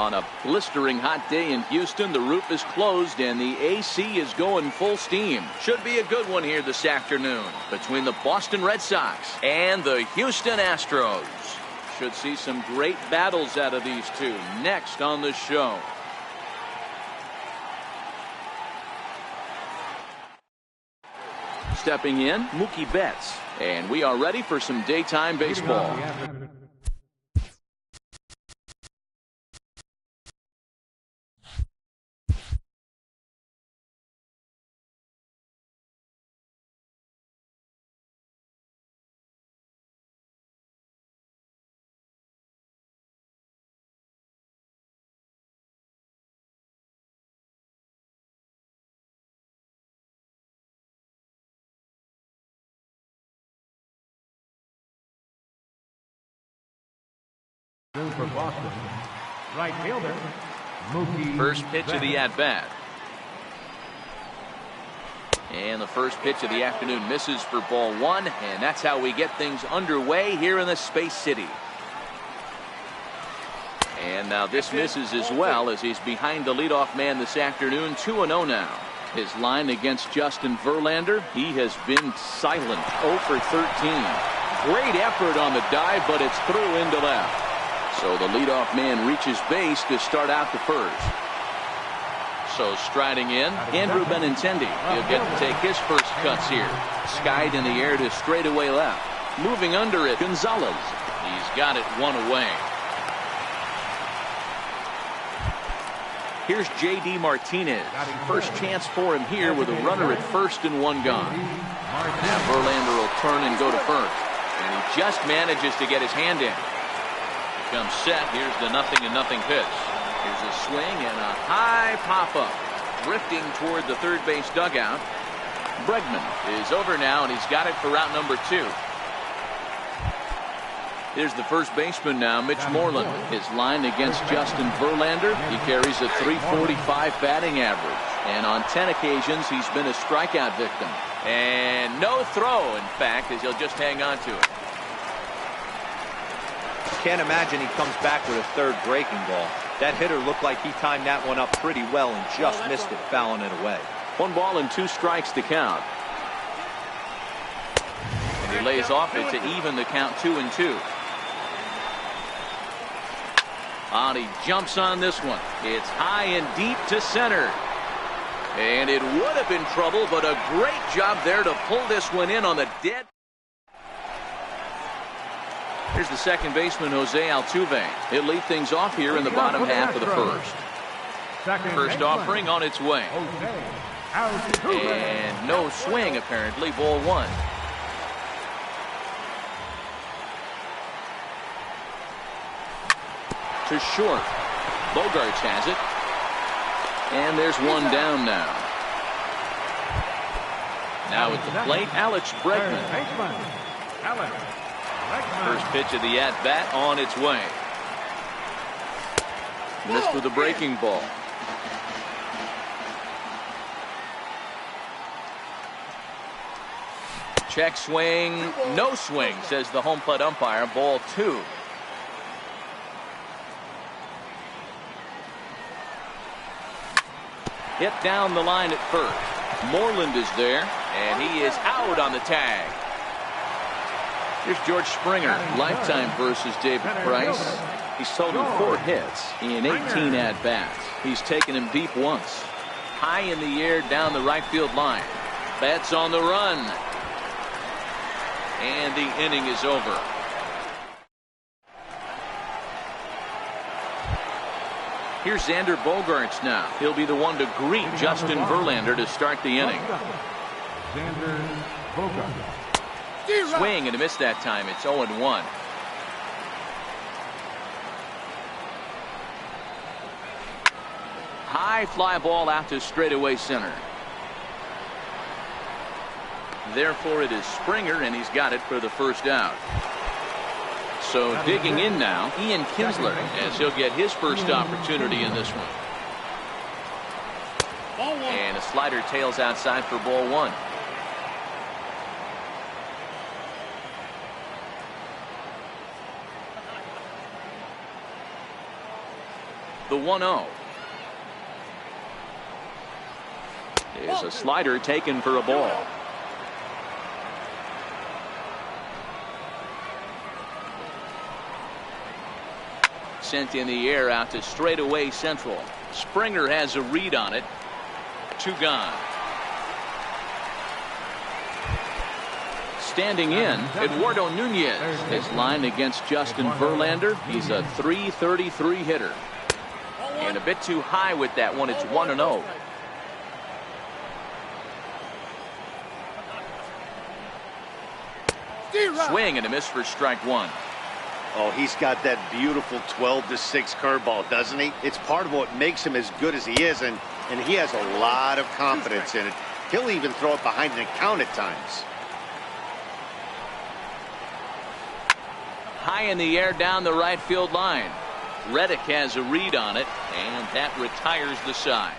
On a blistering hot day in Houston, the roof is closed and the AC is going full steam. Should be a good one here this afternoon between the Boston Red Sox and the Houston Astros. Should see some great battles out of these two next on the show. Stepping in, Mookie Betts. And we are ready for some daytime baseball. For Boston, right fielder, Mookie. First pitch of the at-bat. And the first pitch of the afternoon misses for ball one, and that's how we get things underway here in the Space City. And now this misses as well as he's behind the leadoff man this afternoon, 2-0 now. His line against Justin Verlander, he has been silent, 0 for 13. Great effort on the dive, but it's through into left. So the leadoff man reaches base to start out the first. So striding in, Andrew Benintendi. He'll get to take his first cuts here. Skied in the air to straightaway left. Moving under it, Gonzalez. He's got it one away. Here's J.D. Martinez. First chance for him here with a runner at first and one gone. Now Verlander will turn and go to first. And he just manages to get his hand in. Comes set. Here's the 0-0 pitch. Here's a swing and a high pop-up. Drifting toward the third base dugout. Bregman is over now, and he's got it for route number 2. Here's the first baseman now, Mitch Moreland. His line against Justin Verlander, he carries a .345 batting average. And on 10 occasions, he's been a strikeout victim. And no throw, in fact, as he'll just hang on to it. Can't imagine he comes back with a third breaking ball. That hitter looked like he timed that one up pretty well and just missed it, fouling it away. 1 ball and 2 strikes to count. And he lays off it to even the count 2-2. And he jumps on this one. It's high and deep to center. And it would have been trouble, but a great job there to pull this one in on the dead. Here's the second baseman, Jose Altuve. He'll lead things off here in the bottom half of the first. First offering on its way. And no swing, apparently, ball 1. To short. Bogarts has it. And there's one down now. Now at the plate, Alex Bregman. First pitch of the at-bat on its way. Missed with a breaking ball. Check swing, no swing, says the home plate umpire. Ball 2. Hit down the line at first. Moreland is there, and he is out on the tag. Here's George Springer, lifetime versus David Price. He's totaled 4 hits in 18 at-bats. He's taken him deep once. High in the air down the right field line. Betts on the run. And the inning is over. Here's Xander Bogaerts now. He'll be the one to greet Justin Verlander to start the inning. Xander Bogaerts. Swing and a miss that time. It's 0-1. High fly ball out to straightaway center. Therefore it is Springer, and he's got it for the first out. So digging in now, Ian Kinsler, as he'll get his first opportunity in this one. And a slider tails outside for ball 1. The 1-0. Is a slider taken for a ball. Sent in the air out to straightaway central. Springer has a read on it. 2 gone. Standing in, Eduardo Nunez is lined against Justin Verlander. He's a .333 hitter. And a bit too high with that one. It's 1-0. Swing and a miss for strike 1. Oh, he's got that beautiful 12-6 curveball, doesn't he? It's part of what makes him as good as he is, and he has a lot of confidence in it. He'll even throw it behind an account at times. High in the air down the right field line. Reddick has a read on it, and that retires the side.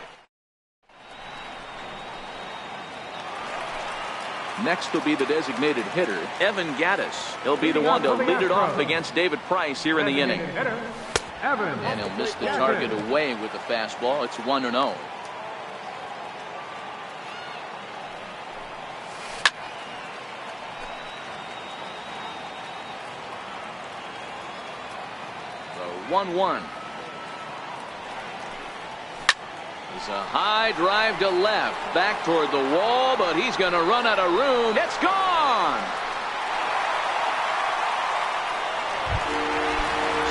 Next will be the designated hitter, Evan Gattis. He'll be the one to lead it off against David Price here in the inning. And he'll miss the target away with the fastball. It's 1-0. So 1-1. It's a high drive to left, back toward the wall, but he's going to run out of room. It's gone!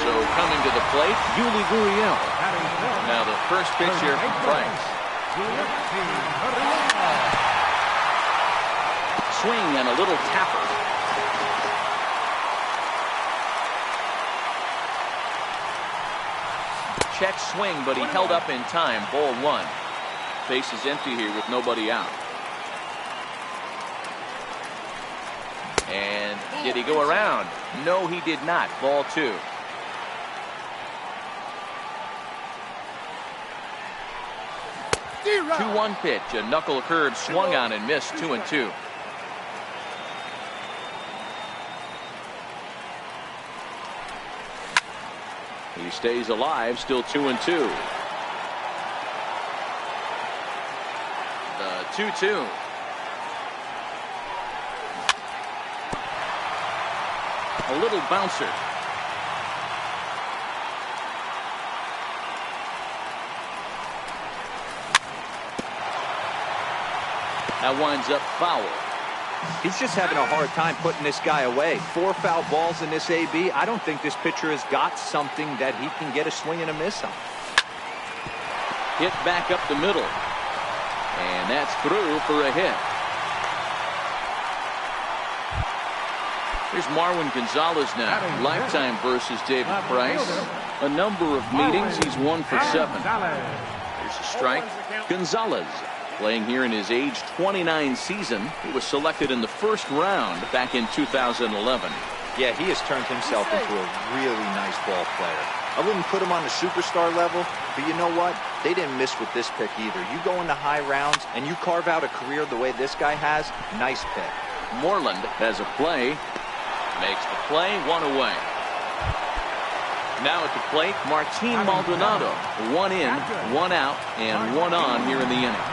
So coming to the plate, Yuli Gurriel. Now the first pitch here from Price. Swing and a little tapper. Check swing, but he held up in time. Ball 1. Base is empty here with nobody out. And did he go around? No, he did not. Ball 2. The 2-1 pitch. A knuckle curve swung on and missed. 2-2. He stays alive, still 2-2. The 2-2. A little bouncer. That winds up foul. He's just having a hard time putting this guy away. 4 foul balls in this AB. I don't think this pitcher has got something that he can get a swing and a miss on. Hit back up the middle. And that's through for a hit. Here's Marwin Gonzalez now. Lifetime versus David Price. A number of meetings. He's 1 for 7. Here's a strike. Gonzalez, playing here in his age 29 season. He was selected in the first round back in 2011. Yeah, he has turned himself into a really nice ball player. I wouldn't put him on the superstar level, but you know what? They didn't miss with this pick either. You go into high rounds and you carve out a career the way this guy has, nice pick. Moreland has a play. Makes the play, 1 away. Now at the plate, Martin Maldonado. 1 in, 1 out, and 1 on here in the inning.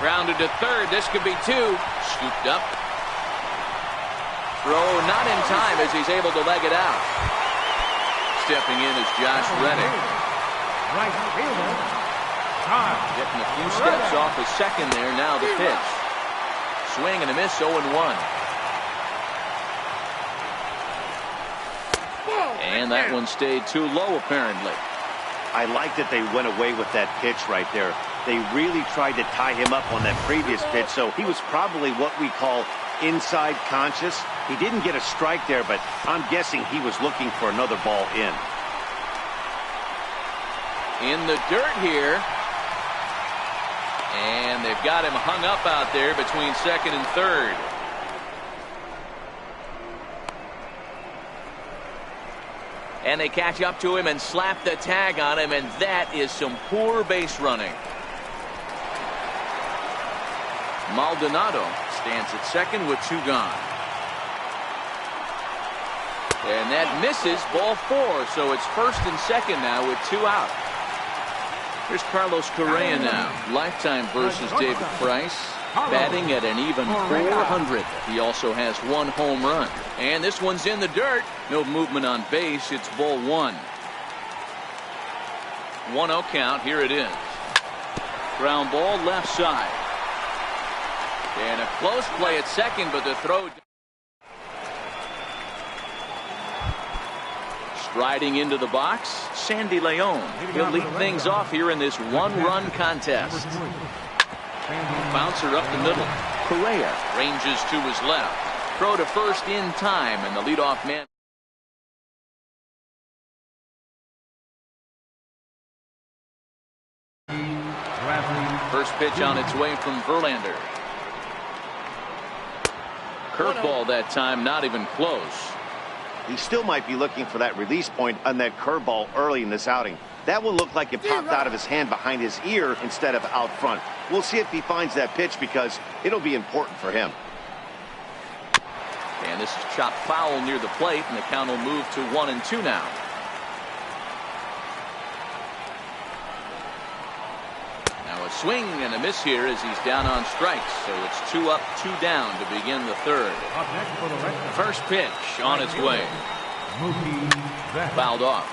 Grounded to third. This could be 2. Scooped up. Throw not in time as he's able to leg it out. Stepping in is Josh Reddick. Right fielder, Getting a few steps off his second there. Now the pitch. Swing and a miss, 0-1. And that one stayed too low, apparently. I like that they went away with that pitch right there. They really tried to tie him up on that previous pitch, so he was probably what we call inside conscious. He didn't get a strike there, but I'm guessing he was looking for another ball in. In the dirt here. And they've got him hung up out there between second and third. And they catch up to him and slap the tag on him, and that is some poor base running. Maldonado stands at second with 2 gone. And that misses, ball 4. So it's first and second now with 2 out. Here's Carlos Correa now. Lifetime versus David Price. Batting at an even 400. He also has 1 home run. And this one's in the dirt. No movement on base. It's ball 1. 1-0 count. Here it is. Ground ball left side. And a close play at second, but the throw. Striding into the box, Sandy Leon. He'll lead things off here in this 1-run contest. Bouncer up the middle. Correa ranges to his left. Throw to first in time, and the leadoff man. First pitch on its way from Verlander. Curveball that time, not even close. He still might be looking for that release point on that curveball early in this outing. That one looked like it popped out of his hand behind his ear instead of out front. We'll see if he finds that pitch because it'll be important for him. And this is chopped foul near the plate, and the count will move to 1-2 now. Now a swing and a miss here as he's down on strikes. So it's 2 up, 2 down to begin the third. First pitch on its way. Fouled off.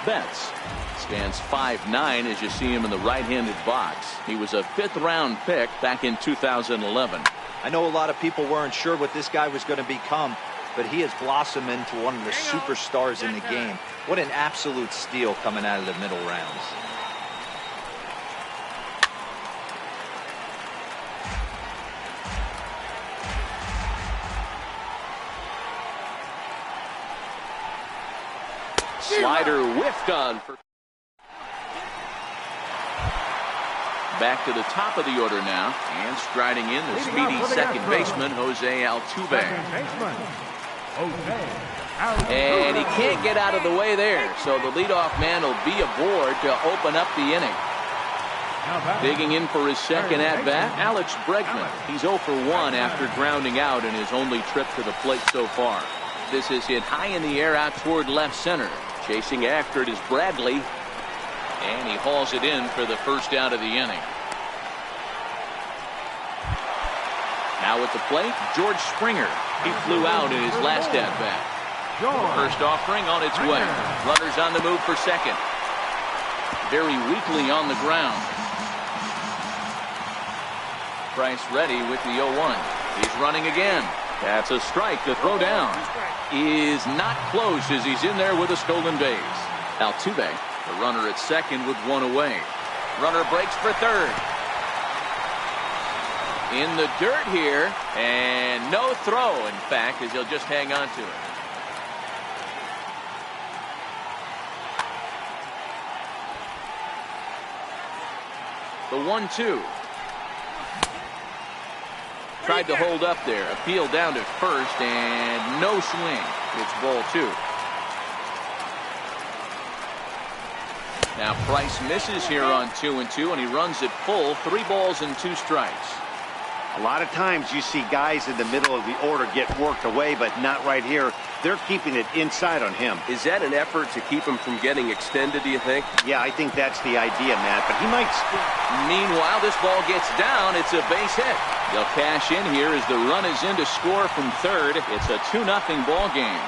Betts stands 5'9" as you see him in the right-handed box. He was a 5th-round pick back in 2011. I know a lot of people weren't sure what this guy was going to become, but he has blossomed into one of the superstars in the game. What an absolute steal coming out of the middle rounds. Slider whiffed on. Back to the top of the order now, and striding in the speedy second baseman Jose Altuve. And he can't get out of the way there, so the leadoff man will be aboard to open up the inning. Digging in for his second at-bat, Alex Bregman. He's 0 for 1 after grounding out in his only trip to the plate so far. This is hit high in the air out toward left center. Chasing after it is Bradley, and he hauls it in for the first out of the inning. Now at the plate, George Springer. He flew out in his last at-bat. First offering on its way. Runners on the move for second. Very weakly on the ground. Price ready with the 0-1. He's running again. That's a strike. The throw down is not close as he's in there with a stolen base. Altuve, the runner at second with 1 away. Runner breaks for third. In the dirt here, and no throw, in fact, as he'll just hang on to it. The 1-2. Tried to hold up there. Appeal down to first, and no swing. It's ball 2. Now Price misses here on 2-2, and he runs it full. 3 balls and 2 strikes. A lot of times you see guys in the middle of the order get worked away, but not right here. They're keeping it inside on him. Is that an effort to keep him from getting extended, do you think? Yeah, I think that's the idea, Matt, but he might. Meanwhile, this ball gets down. It's a base hit. They'll cash in here as the run is in to score from third. It's a 2-0 ball game.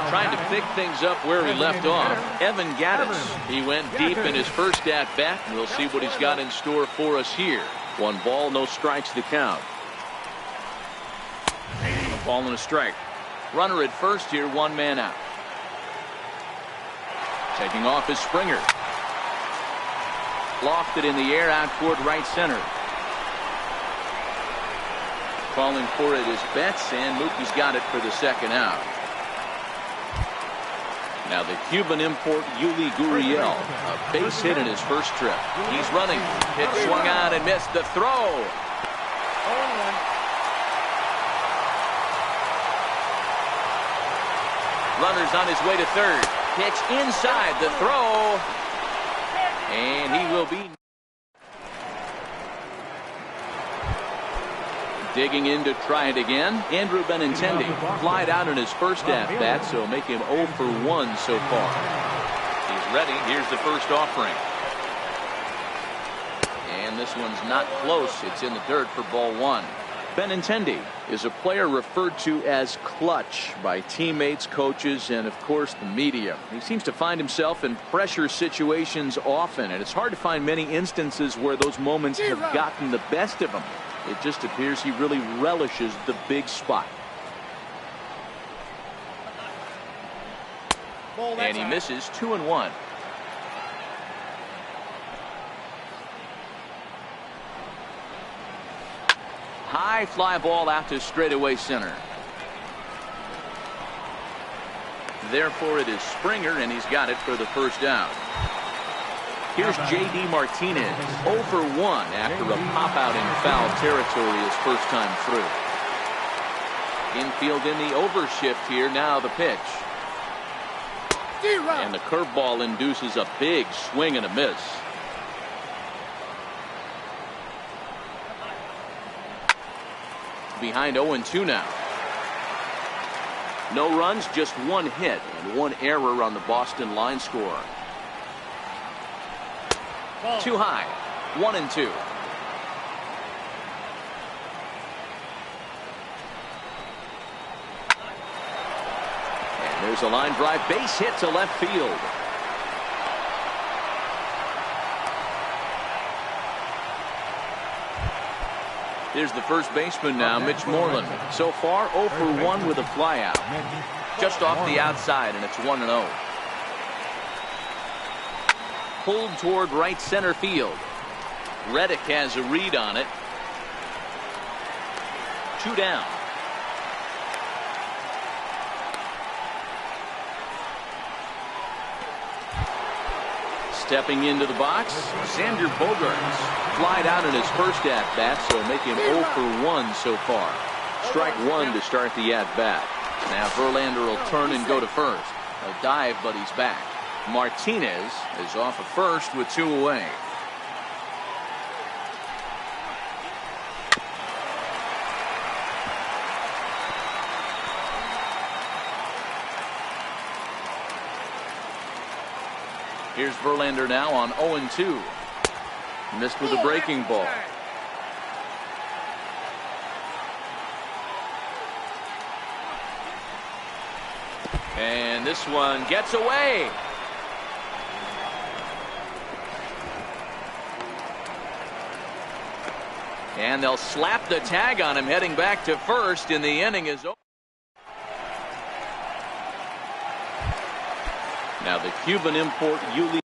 Trying to pick things up where he left off. Evan Gattis. He went deep in his first at-bat, and we'll see what he's got in store for us here. 1 ball, no strikes to count. A ball and a strike. Runner at first here, 1 man out. Taking off is Springer. Lofted in the air out toward right center. Calling for it is Betts, and Mookie's got it for the second out. Now the Cuban import Yuli Gurriel, a base hit in his first trip. He's running. Hit swung on and missed. The throw. Runners on his way to third. Pitch inside. The throw. And he will be. Digging in to try it again. Andrew Benintendi flied out in his first at-bat, so make him 0 for 1 so far. He's ready. Here's the first offering. And this one's not close. It's in the dirt for ball 1. Benintendi is a player referred to as clutch by teammates, coaches, and of course the media. He seems to find himself in pressure situations often, and it's hard to find many instances where those moments have gotten the best of him. It just appears he really relishes the big spot. And he misses 2-1. High fly ball out to straightaway center. Therefore, it is Springer, and he's got it for the first out. Here's J.D. Martinez, 0 for 1 after a pop-out in foul territory his first time through. Infield in the overshift here. Now the pitch. And the curveball induces a big swing and a miss. Behind 0-2 now. No runs, just 1 hit and 1 error on the Boston line score. Too high. 1-2. And there's a line drive, base hit to left field. Here's the first baseman now, Mitch Moreland. So far, 0 for 1 with a flyout. Just off the outside, and it's 1-0. Pulled toward right center field. Reddick has a read on it. 2 down. Stepping into the box, Xander Bogaerts. Flied out in his first at-bat, so make him 0 for 1 so far. Strike 1 to start the at-bat. Now Verlander will turn and go to first. A dive, but he's back. Martinez is off at first with 2 away. Here's Verlander now on 0-2. Missed with a breaking ball. And this one gets away. And they'll slap the tag on him heading back to first, and the inning is over. Now the Cuban import Yuli.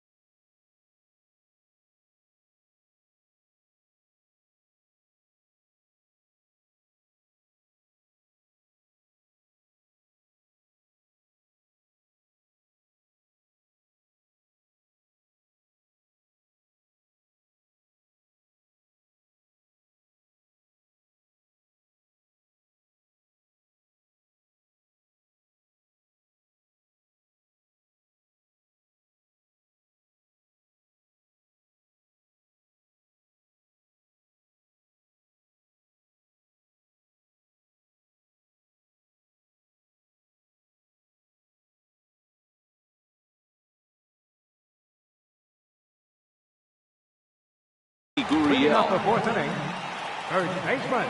Gurriel. The 4th inning. Third baseman,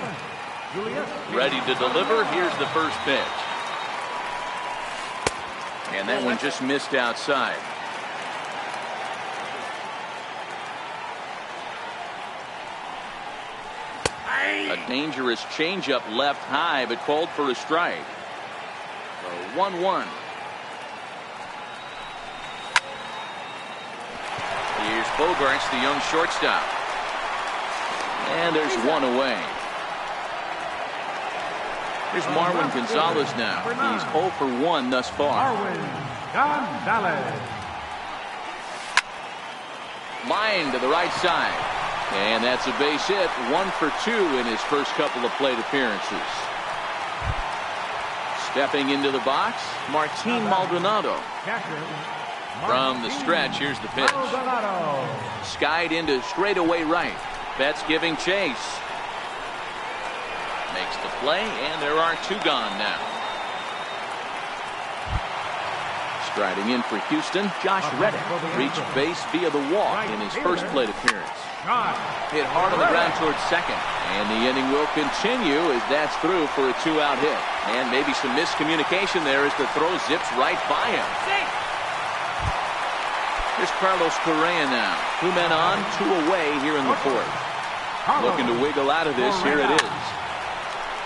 Julius. Ready to deliver. Here's the first pitch. And that one just missed outside. A dangerous changeup left high, but called for a strike. So 1-1. Here's Bogaerts, the young shortstop. And there's 1 away. Here's Marwin Gonzalez now. He's 0 for 1 thus far. Marwin Gonzalez. Line to the right side. And that's a base hit. 1 for 2 in his first couple of plate appearances. Stepping into the box, Martin Maldonado. From the stretch, here's the pitch. Skied into straightaway right. Betts giving chase. makes the play, and there are 2 gone now. Striding in for Houston, Josh Reddick reached base via the walk in his first plate appearance. Hit hard on the ground towards second, and the inning will continue as that's through for a 2-out hit. And maybe some miscommunication there as the throw zips right by him. Here's Carlos Correa now. 2 men on, 2 away here in the 4th. Looking to wiggle out of this. Here it is.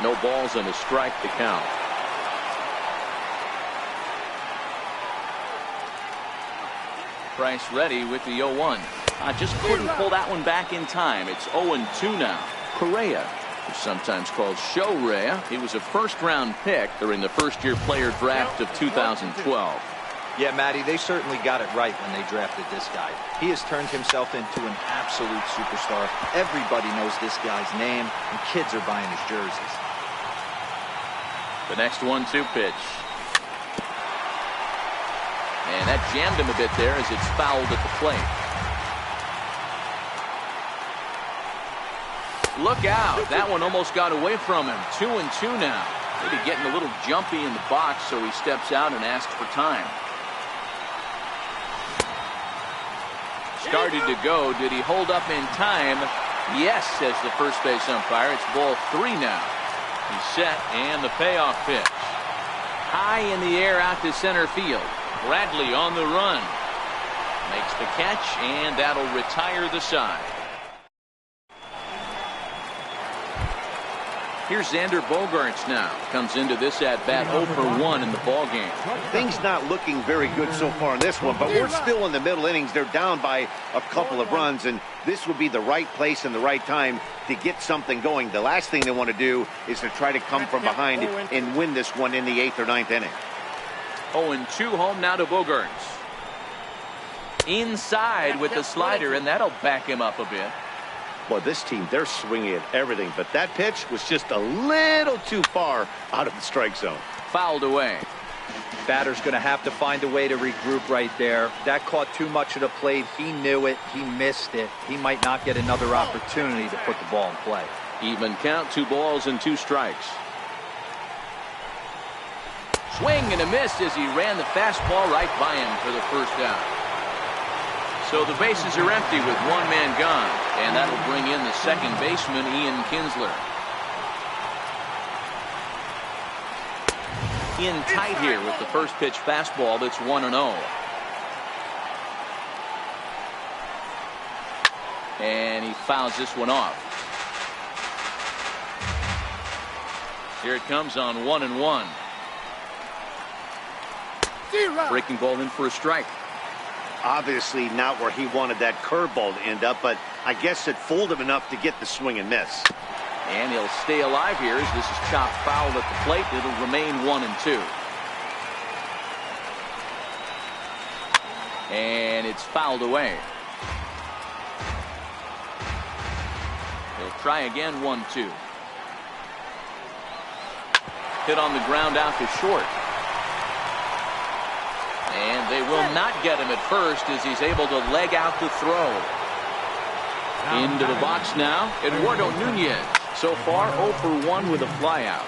No balls and a strike to count. Price ready with the 0-1. Just couldn't pull that one back in time. It's 0-2 now. Correa, who's sometimes called Show Rea, he was a first-round pick during the first-year player draft of 2012. Yeah, Matty, they certainly got it right when they drafted this guy. He has turned himself into an absolute superstar. Everybody knows this guy's name, and kids are buying his jerseys. The next 1-2 pitch. And that jammed him a bit there as it's fouled at the plate. Look out. That one almost got away from him. 2-2 now. Maybe getting a little jumpy in the box, so he steps out and asks for time. Started to go. Did he hold up in time? Yes, says the first base umpire. It's ball 3 now. He's set, and the payoff pitch. High in the air out to center field. Bradley on the run. Makes the catch, and that'll retire the side. Here's Xander Bogaerts now. Comes into this at-bat 0 for 1 in the ballgame. Things not looking very good so far in this one, but we're still in the middle innings. They're down by a couple of runs, and this would be the right place and the right time to get something going. The last thing they want to do is to try to come from behind and win this one in the 8th or 9th inning. 0-2 home now to Bogaerts. Inside with the slider, and that'll back him up a bit. Well, this team, they're swinging at everything, but that pitch was just a little too far out of the strike zone. Fouled away. Batter's going to have to find a way to regroup right there. That caught too much of the plate. He knew it. He missed it. He might not get another opportunity to put the ball in play. Even count, 2 balls and 2 strikes. Swing and a miss as he ran the fastball right by him for the first out. So the bases are empty with 1 man gone, and that'll bring in the second baseman, Ian Kinsler. In tight here with the first pitch fastball that's 1-0. And he fouls this one off. Here it comes on 1-1. Breaking ball in for a strike. Obviously not where he wanted that curveball to end up, but I guess it fooled him enough to get the swing and miss. And he'll stay alive here as this is chopped foul at the plate. It'll remain 1-2. And it's fouled away. He'll try again, 1-2. Hit on the ground out to short. And they will not get him at first as he's able to leg out the throw. Into the box now, Eduardo Nunez. So far, 0 for 1 with a flyout.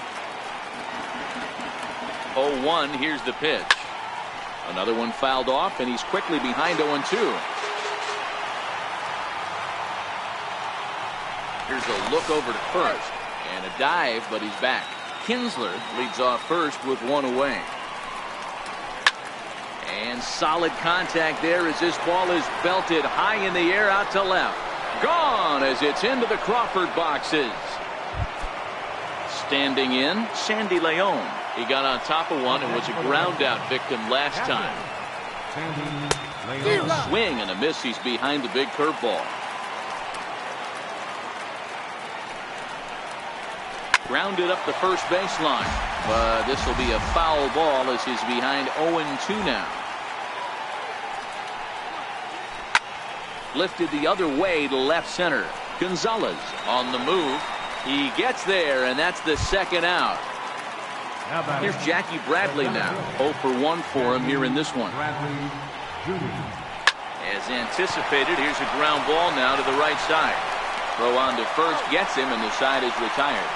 0-1, here's the pitch. Another one fouled off, and he's quickly behind 0-2. Here's a look over to first, and a dive, but he's back. Kinsler leads off first with 1 away. And solid contact there as this ball is belted high in the air out to left. Gone as it's into the Crawford boxes. Standing in, Sandy Leon. He got on top of one and was a ground out victim last time. Swing and a miss. He's behind the big curveball. Grounded up the first baseline, but this will be a foul ball as he's behind 0-2 now. Lifted the other way to left center. Gonzalez on the move. He gets there, and that's the second out. Here's Jackie Bradley now. 0 for 1 for him here in this one. As anticipated, here's a ground ball now to the right side. Throw on to first gets him, and the side is retired.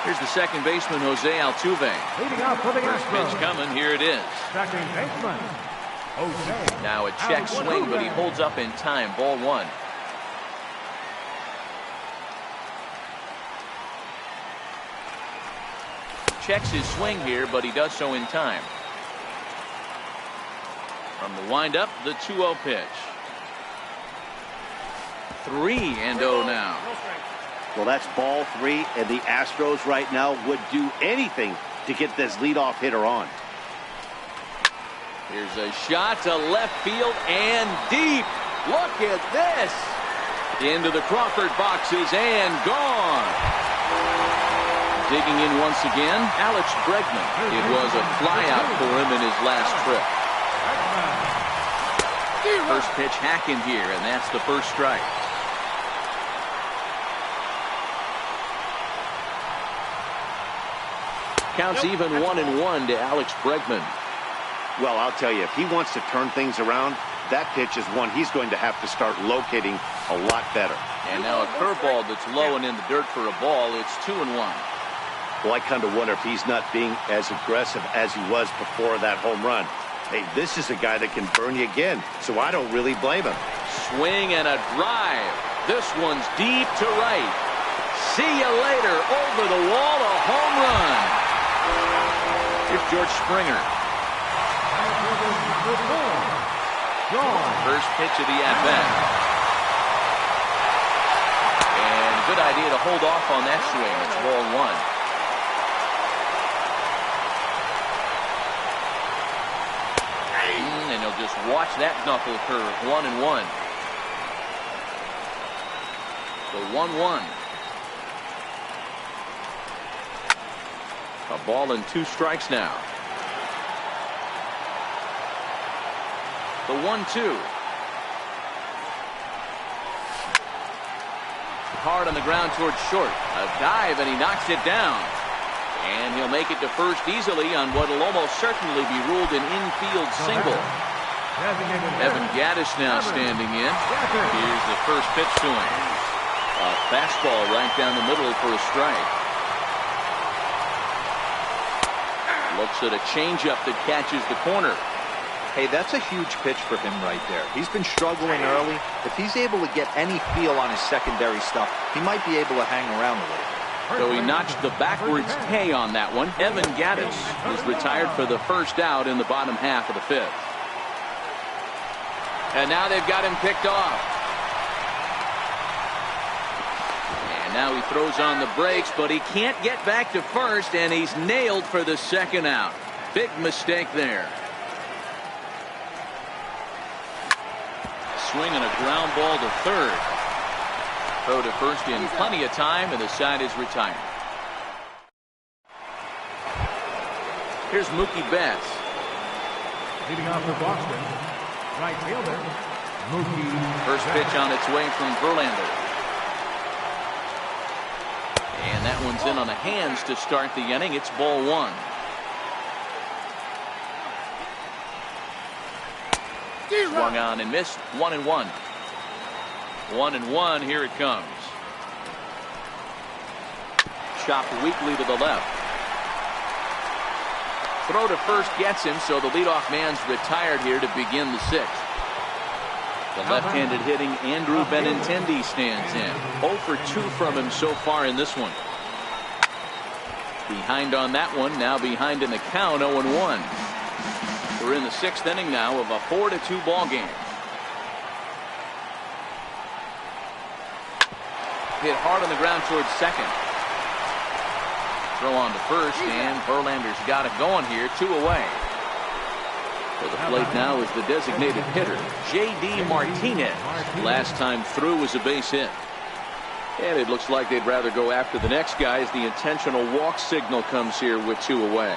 Here's the second baseman, Jose Altuve. Leading off for the First Astros. pitch coming. Here it is. Second baseman, Jose. Now a check swing, but he holds up in time. Ball one. Checks his swing here, but he does so in time. From the windup, the 2-0 pitch. 3-0 now. Well, that's ball three, and the Astros right now would do anything to get this leadoff hitter on. Here's a shot to left field and deep. Look at this. Into the Crawford boxes and gone. Digging in once again, Alex Bregman. It was a flyout for him in his last trip. First pitch hacking here, and that's the first strike. Counts even 1-1 to Alex Bregman. Well, I'll tell you, if he wants to turn things around, that pitch is one he's going to have to start locating a lot better. And now a curveball that's low and in the dirt for a ball. It's 2-1. Well, I kind of wonder if he's not being as aggressive as he was before that home run. Hey, this is a guy that can burn you again, so I don't really blame him. Swing and a drive. This one's deep to right. See you later. Over the wall, a home run. Here's George Springer. First pitch of the at-bat. And good idea to hold off on that swing. It's ball one. And he'll just watch that knuckle curve. 1-1. So 1-1. A ball and 2 strikes now. The 1-2. Hard on the ground towards short. A dive, and he knocks it down. And he'll make it to first easily on what will almost certainly be ruled an infield single. Evan Gaddis now standing in. Here's the first pitch to him. A fastball right down the middle for a strike. Looks at a changeup that catches the corner. Hey, that's a huge pitch for him right there. He's been struggling early. If he's able to get any feel on his secondary stuff, he might be able to hang around a little. So he notched the backwards K on that one. Evan Gaddis is retired for the first out in the bottom half of the 5th. And now they've got him picked off. And now he throws on the brakes, but he can't get back to first, and he's nailed for the second out. Big mistake there. Swing and a ground ball to third. Throw to first in plenty of time, and the side is retired. Here's Mookie Betts. Leading off for Boston, right fielder, Mookie. First pitch on its way from Verlander. And that one's in on the hands to start the inning. It's ball one. Swung on and missed. 1-1. 1-1. Here it comes. Chopped weakly to the left. Throw to first gets him, so the leadoff man's retired here to begin the 6th. The left-handed hitting Andrew Benintendi stands in. 0 for 2 from him so far in this one. Behind on that one, now behind in the count, 0-1. We're in the 6th inning now of a 4-2 ball game. Hit hard on the ground towards second. Throw on to first, and Verlander's got it going here. 2 away. For the plate now is the designated hitter, J.D. Martinez. Last time through was a base hit. And it looks like they'd rather go after the next guy as the intentional walk signal comes here with 2 away.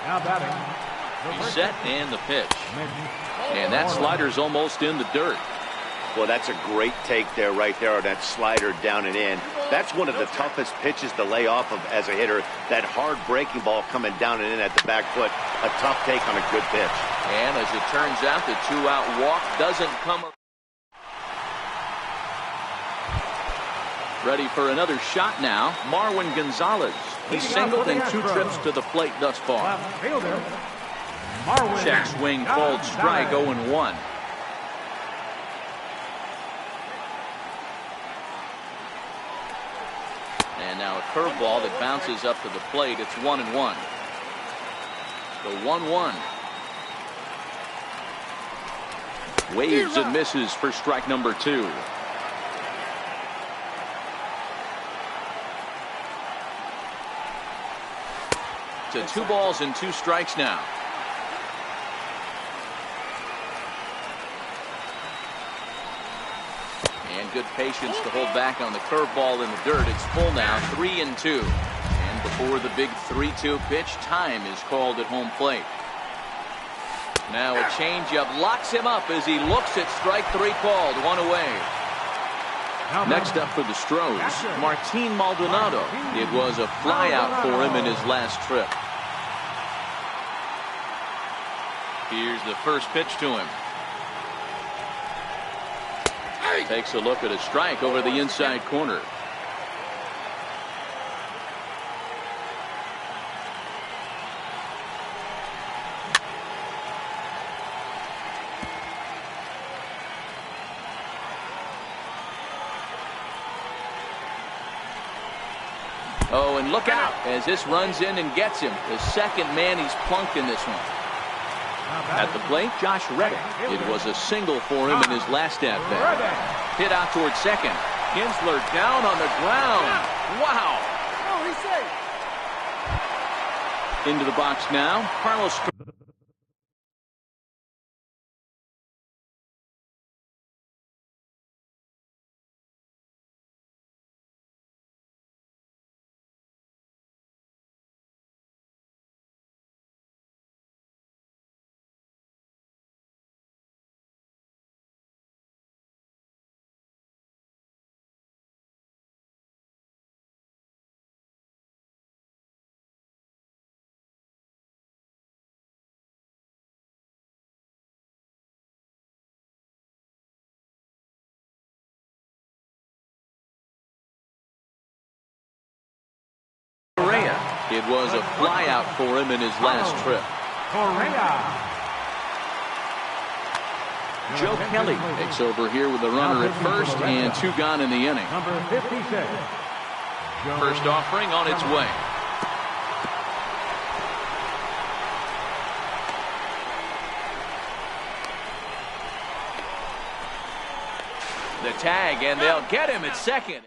Now batting. He's set and the pitch. And that slider's almost in the dirt. Well, that's a great take there, right there, on that slider down and in. That's one of the toughest pitches to lay off of as a hitter. That hard breaking ball coming down and in at the back foot. A tough take on a good pitch. And as it turns out, the 2-out walk doesn't come. Ready for another shot now. Marwin Gonzalez He's singled in 2 trips to the plate thus far. Check swing, called strike, 0-1. And now a curveball that bounces up to the plate. It's 1-1. The 1-1. Waves and misses for strike number 2. To 2 balls and 2 strikes now. And good patience to hold back on the curveball in the dirt. It's full now, 3-2. And before the big 3-2 pitch, time is called at home plate. Now a changeup locks him up as he looks at strike 3 called. 1 away. Next up for the Stros, Martin Maldonado. It was a flyout for him in his last trip. Here's the first pitch to him. Takes a look at a strike over the inside corner. Oh, and look out as this runs in and gets him. The second man he's plunked in this one. At the plate, Josh Reddick. It was a single for him in his last at-bat. Hit out towards second. Kinsler down on the ground. Wow. Into the box now, Carlos. It was a flyout for him in his last trip. Joe Kelly takes over here with a runner at first and 2 gone in the inning. First offering on its way. The tag, and they'll get him at second.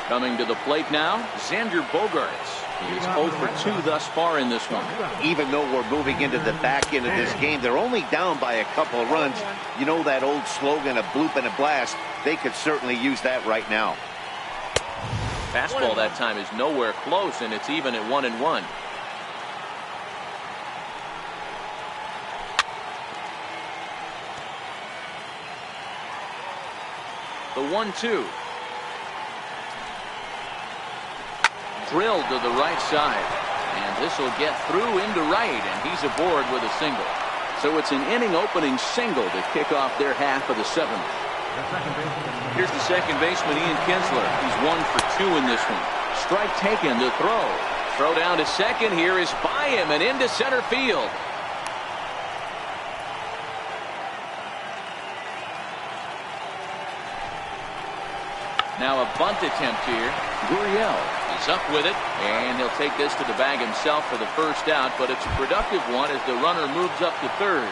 Coming to the plate now, Xander Bogaerts. He's 0 for 2 thus far in this one. Even though we're moving into the back end of this game, they're only down by a couple of runs. You know that old slogan, a bloop and a blast? They could certainly use that right now. Fastball that time is nowhere close, and it's even at 1-1. The 1-2. Drilled to the right side, and this will get through into right, and he's aboard with a single. So it's an inning opening single to kick off their half of the 7th. Here's the second baseman, Ian Kinsler. He's 1 for 2 in this one. Strike taken to throw. Throw down to second here is by him and into center field. Now a bunt attempt here. Gurriel is up with it, and he'll take this to the bag himself for the first out, but it's a productive one as the runner moves up to third.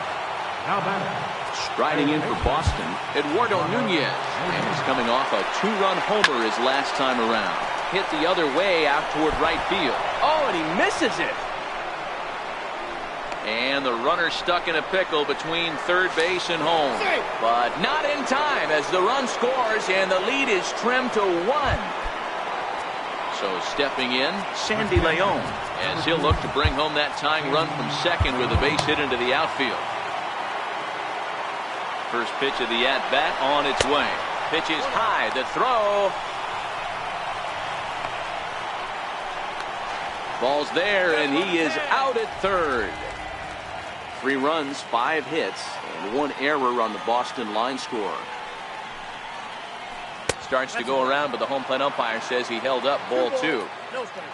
Striding in for Boston, Eduardo Nunez, and he's coming off a 2-run homer his last time around. Hit the other way out toward right field. Oh, and he misses it. And the runner stuck in a pickle between third base and home. But not in time as the run scores and the lead is trimmed to 1. So stepping in, Sandy Leon, as he'll look to bring home that tying run from second with a base hit into the outfield. First pitch of the at-bat on its way. Pitch is high, the throw. Ball's there, and he is out at third. 3 runs, 5 hits, and 1 error on the Boston line score. starts to go around, but the home plate umpire says he held up ball 2.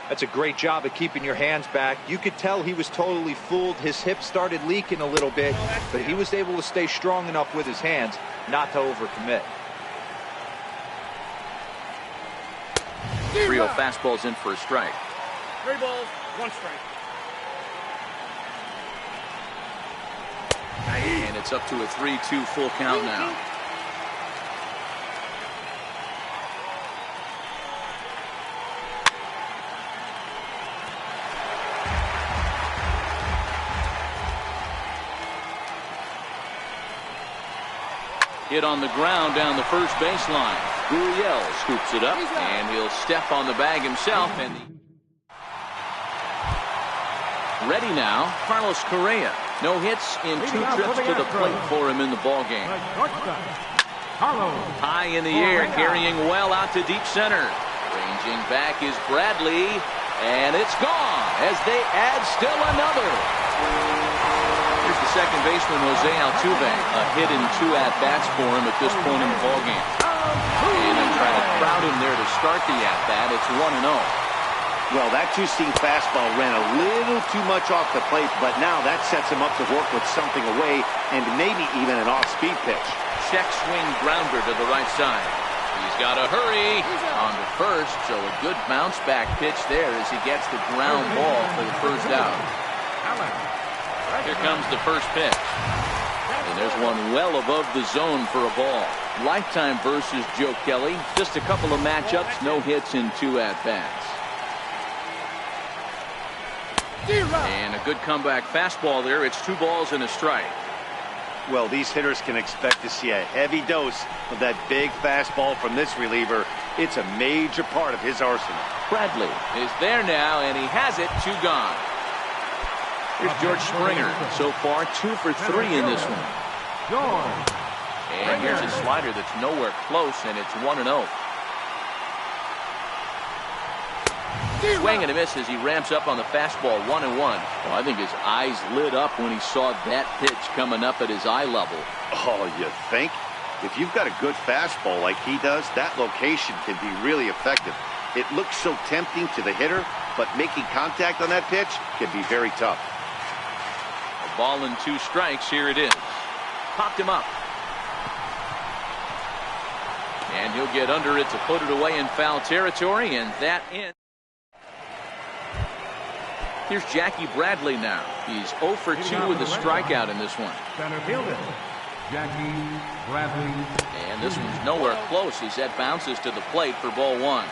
That's a great job of keeping your hands back. You could tell he was totally fooled. His hip started leaking a little bit, but he was able to stay strong enough with his hands not to overcommit. 3-0 fastball's in for a strike. 3 balls, 1 strike. And it's up to a 3-2 full count now. Hit on the ground down the first baseline. Gurriel scoops it up, and he'll step on the bag himself. And ready now, Carlos Correa. No hits in 2 trips to the plate for him in the ballgame. High in the air, carrying well out to deep center. Ranging back is Bradley, and it's gone as they add still another. Here's the second baseman, Jose Altuve. A hit in 2 at-bats for him at this point in the ballgame. And they try to crowd him there to start the at-bat. It's 1-0. Well, that two-seam fastball ran a little too much off the plate, but now that sets him up to work with something away and maybe even an off-speed pitch. Check swing grounder to the right side. He's got to hurry on the first, so a good bounce-back pitch there as he gets the ground ball for the first out. Here comes the first pitch. And there's one well above the zone for a ball. Lifetime versus Joe Kelly. Just a couple of matchups, no hits in 2 at-bats. And a good comeback fastball there. It's 2 balls and a strike. Well, these hitters can expect to see a heavy dose of that big fastball from this reliever. It's a major part of his arsenal. Bradley is there now, and he has it. 2 gone. Here's George Springer. So far, 2 for 3 in this one. And here's a slider that's nowhere close, and it's 1-0. Swing and a miss as he ramps up on the fastball. 1-1. Well, I think his eyes lit up when he saw that pitch coming up at his eye level. Oh, you think? If you've got a good fastball like he does, that location can be really effective. It looks so tempting to the hitter, but making contact on that pitch can be very tough. A ball and 2 strikes. Here it is. Popped him up. And he'll get under it to put it away in foul territory, and that ends. Here's Jackie Bradley now. He's 0 for 2 with a strikeout in this one. Center fielder, Jackie Bradley. And this one's nowhere close. He set bounces to the plate for ball 1.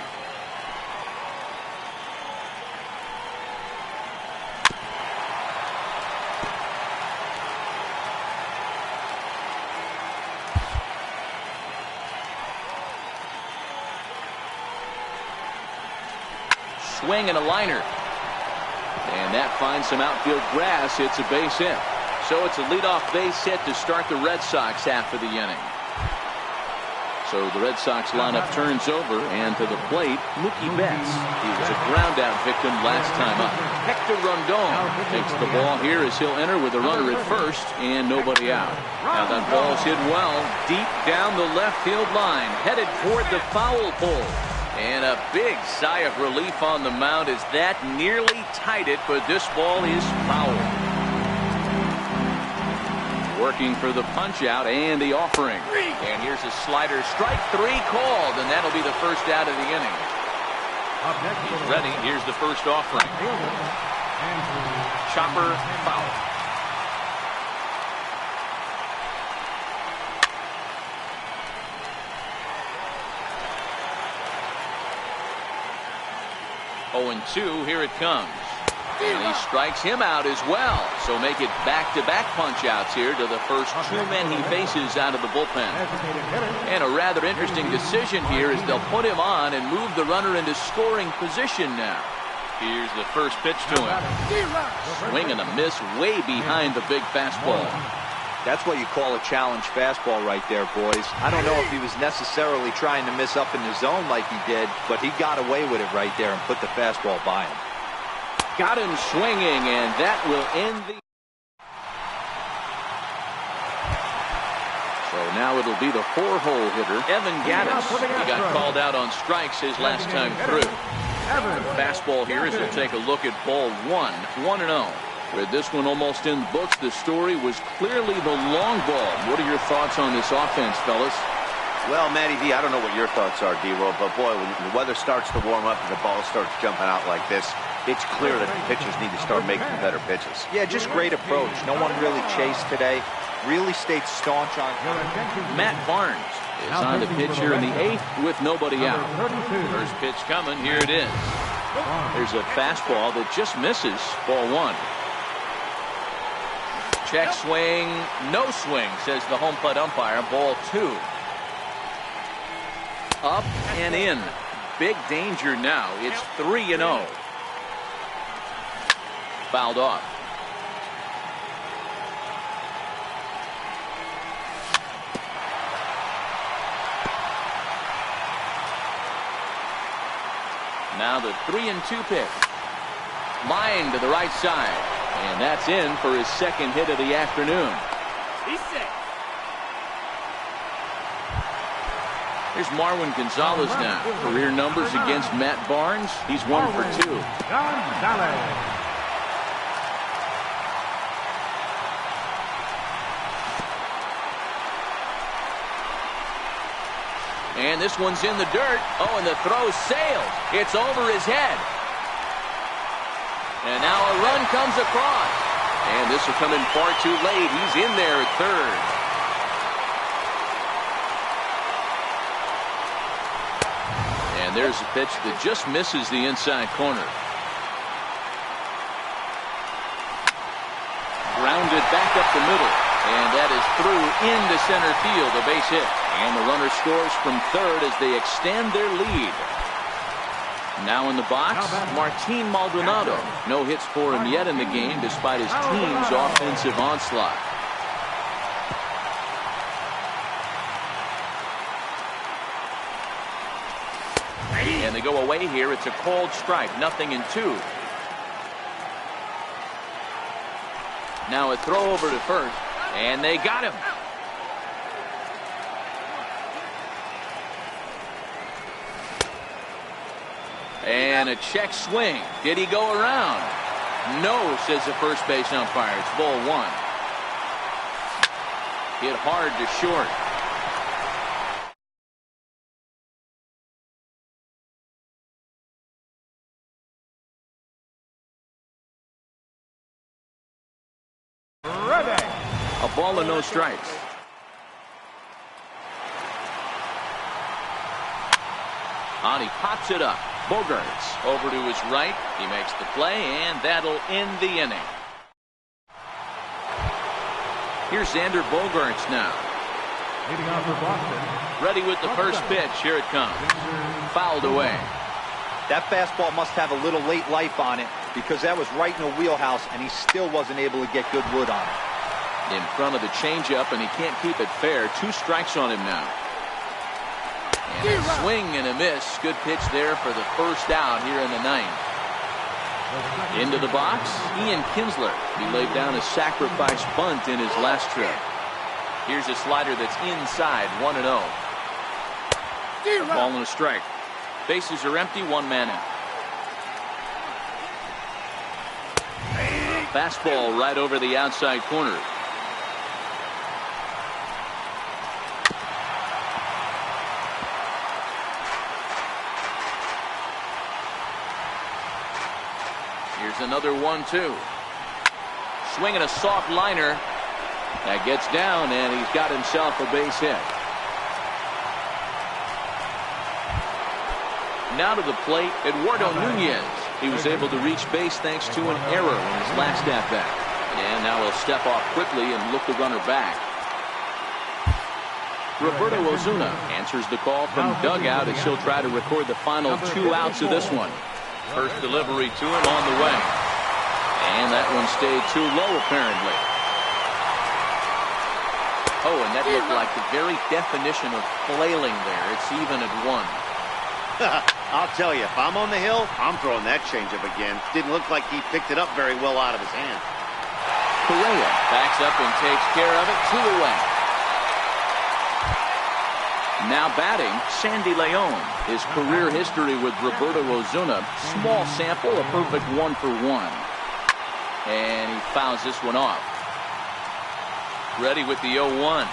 Swing and a liner. And that finds some outfield grass. It's a base hit. So it's a leadoff base hit to start the Red Sox half of the inning. So the Red Sox lineup turns over, and to the plate, Mookie Betts. He was a ground-out victim last time up. Hector Rondon takes the ball here as he'll enter with a runner at first and nobody out. Now that ball's hit well deep down the left field line, headed toward the foul pole. And a big sigh of relief on the mound as that nearly tied it, but this ball is foul. Working for the punch out and the offering. And here's a slider. Strike 3 called, and that'll be the first out of the inning. He's ready. Here's the first offering. Chopper foul. Oh, and 2, here it comes. And he strikes him out as well. So make it back-to-back punch-outs here to the first 2 men he faces out of the bullpen. And a rather interesting decision here is they'll put him on and move the runner into scoring position now. Here's the first pitch to him. Swing and a miss way behind the big fastball. That's what you call a challenge fastball right there, boys. I don't know if he was necessarily trying to miss up in the zone like he did, but he got away with it right there and put the fastball by him. Got him swinging, and that will end the... So now it'll be the 4-hole hitter, Evan Gaddis. He got called out on strikes his last time through. Fastball here as we'll take a look at ball 1, 1-0. With this one almost in the books, the story was clearly the long ball. What are your thoughts on this offense, fellas? Well, Matty V, I don't know what your thoughts are, D-Roll, but boy, when the weather starts to warm up and the ball starts jumping out like this, it's clear that the pitchers need to start making better pitches. Yeah, just great approach. No one really chased today. Really stayed staunch on. Matt Barnes is on the pitch here in the 8th with nobody out. First pitch coming. Here it is. There's a fastball that just misses. Ball 1. Check swing. No swing, says the home plate umpire. Ball 2. Up and in. Big danger now. It's 3-0. Fouled off. Now the 3-2 pitch. Line to the right side. And that's in for his second hit of the afternoon. He's set. Here's Marwin Gonzalez now. Career numbers against Matt Barnes. He's 1 for 2. And this one's in the dirt. Oh, and the throw sails. It's over his head. And now a run comes across. And this will come in far too late. He's in there at third. And there's a pitch that just misses the inside corner. Grounded back up the middle. And that is through into center field, a base hit. And the runner scores from third as they extend their lead. Now in the box, Martin Maldonado. No hits for him yet in the game despite his team's offensive onslaught. And they go away here. It's a called strike. 0-2. Now a throw over to first. And they got him. And a check swing. Did he go around? No, says the first base umpire. It's ball 1. Hit hard to short. A ball and no strikes. And he pops it up. Bogarts over to his right. He makes the play, and that'll end the inning. Here's Xander Bogarts now. Leading off for Boston. Ready with the first pitch. Here it comes. Fouled away. That fastball must have a little late life on it because that was right in the wheelhouse, and he still wasn't able to get good wood on it. In front of the changeup, and he can't keep it fair. 2 strikes on him now. And a swing and a miss. Good pitch there for the first out here in the 9th. Into the box, Ian Kinsler. He laid down a sacrifice bunt in his last trip. Here's a slider that's inside. 1-0. A ball and a strike. Bases are empty. 1 man out. Fastball right over the outside corner. Here's another 1-2. Swinging a soft liner. That gets down, and he's got himself a base hit. Now to the plate, Eduardo Nunez. He was able to reach base thanks to an error in his last at-bat. And now he'll step off quickly and look the runner back. Roberto Ozuna answers the call from dugout as he'll try to record the final 2 outs of this one. First delivery to him on the way. And that one stayed too low, apparently. Oh, and that looked like the very definition of flailing there. It's even at 1. I'll tell you, if I'm on the hill, I'm throwing that changeup again. Didn't look like he picked it up very well out of his hand. Correa backs up and takes care of it. 2 away. Now batting, Sandy Leon. His career history with Roberto Osuna, small sample, a perfect 1-for-1. And he fouls this one off. Ready with the 0-1.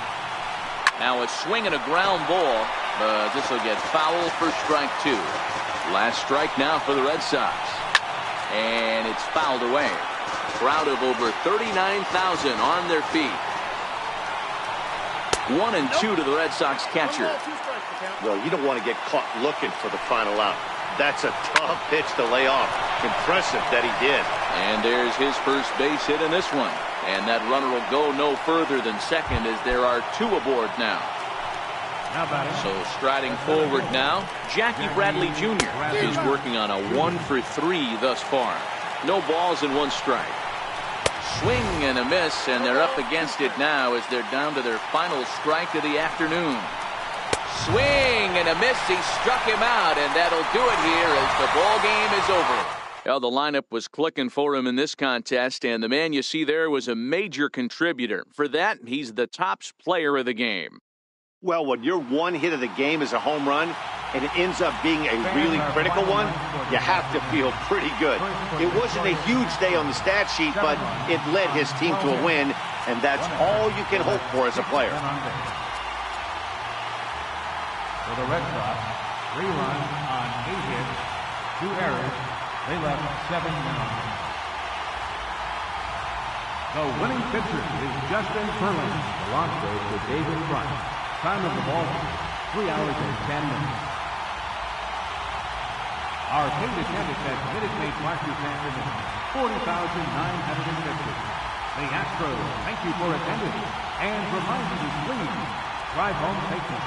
Now a swing and a ground ball, but this will get foul for strike 2. Last strike now for the Red Sox. And it's fouled away. Crowd of over 39,000 on their feet. 1-2 to the Red Sox catcher. Well, you don't want to get caught looking for the final out. That's a tough pitch to lay off. Impressive that he did. And there's his first base hit in this one. And that runner will go no further than second as there are 2 aboard now. So striding forward now, Jackie Bradley Jr. is working on a 1-for-3 thus far. No balls and 1 strike. Swing and a miss, and they're up against it now as they're down to their final strike of the afternoon. Swing and a miss. He struck him out, and that'll do it here as the ball game is over. Well, the lineup was clicking for him in this contest, and the man you see there was a major contributor. For that, he's the tops player of the game. Well, when your one hit of the game is a home run, and it ends up being a really critical one, you have to feel pretty good. It wasn't a huge day on the stat sheet, but it led his team to a win, and that's all you can hope for as a player. For the Red Sox, 3 runs on 8 hits, 2 errors. They left 7 men on base. The winning pitcher is Justin Verlander. The launch goes to David Price. Time of the ball, 3 hours and 10 minutes. Our paid attendance at Minute Maid Park is 40,950. The Astros thank you for attending and remind you to please drive home safely.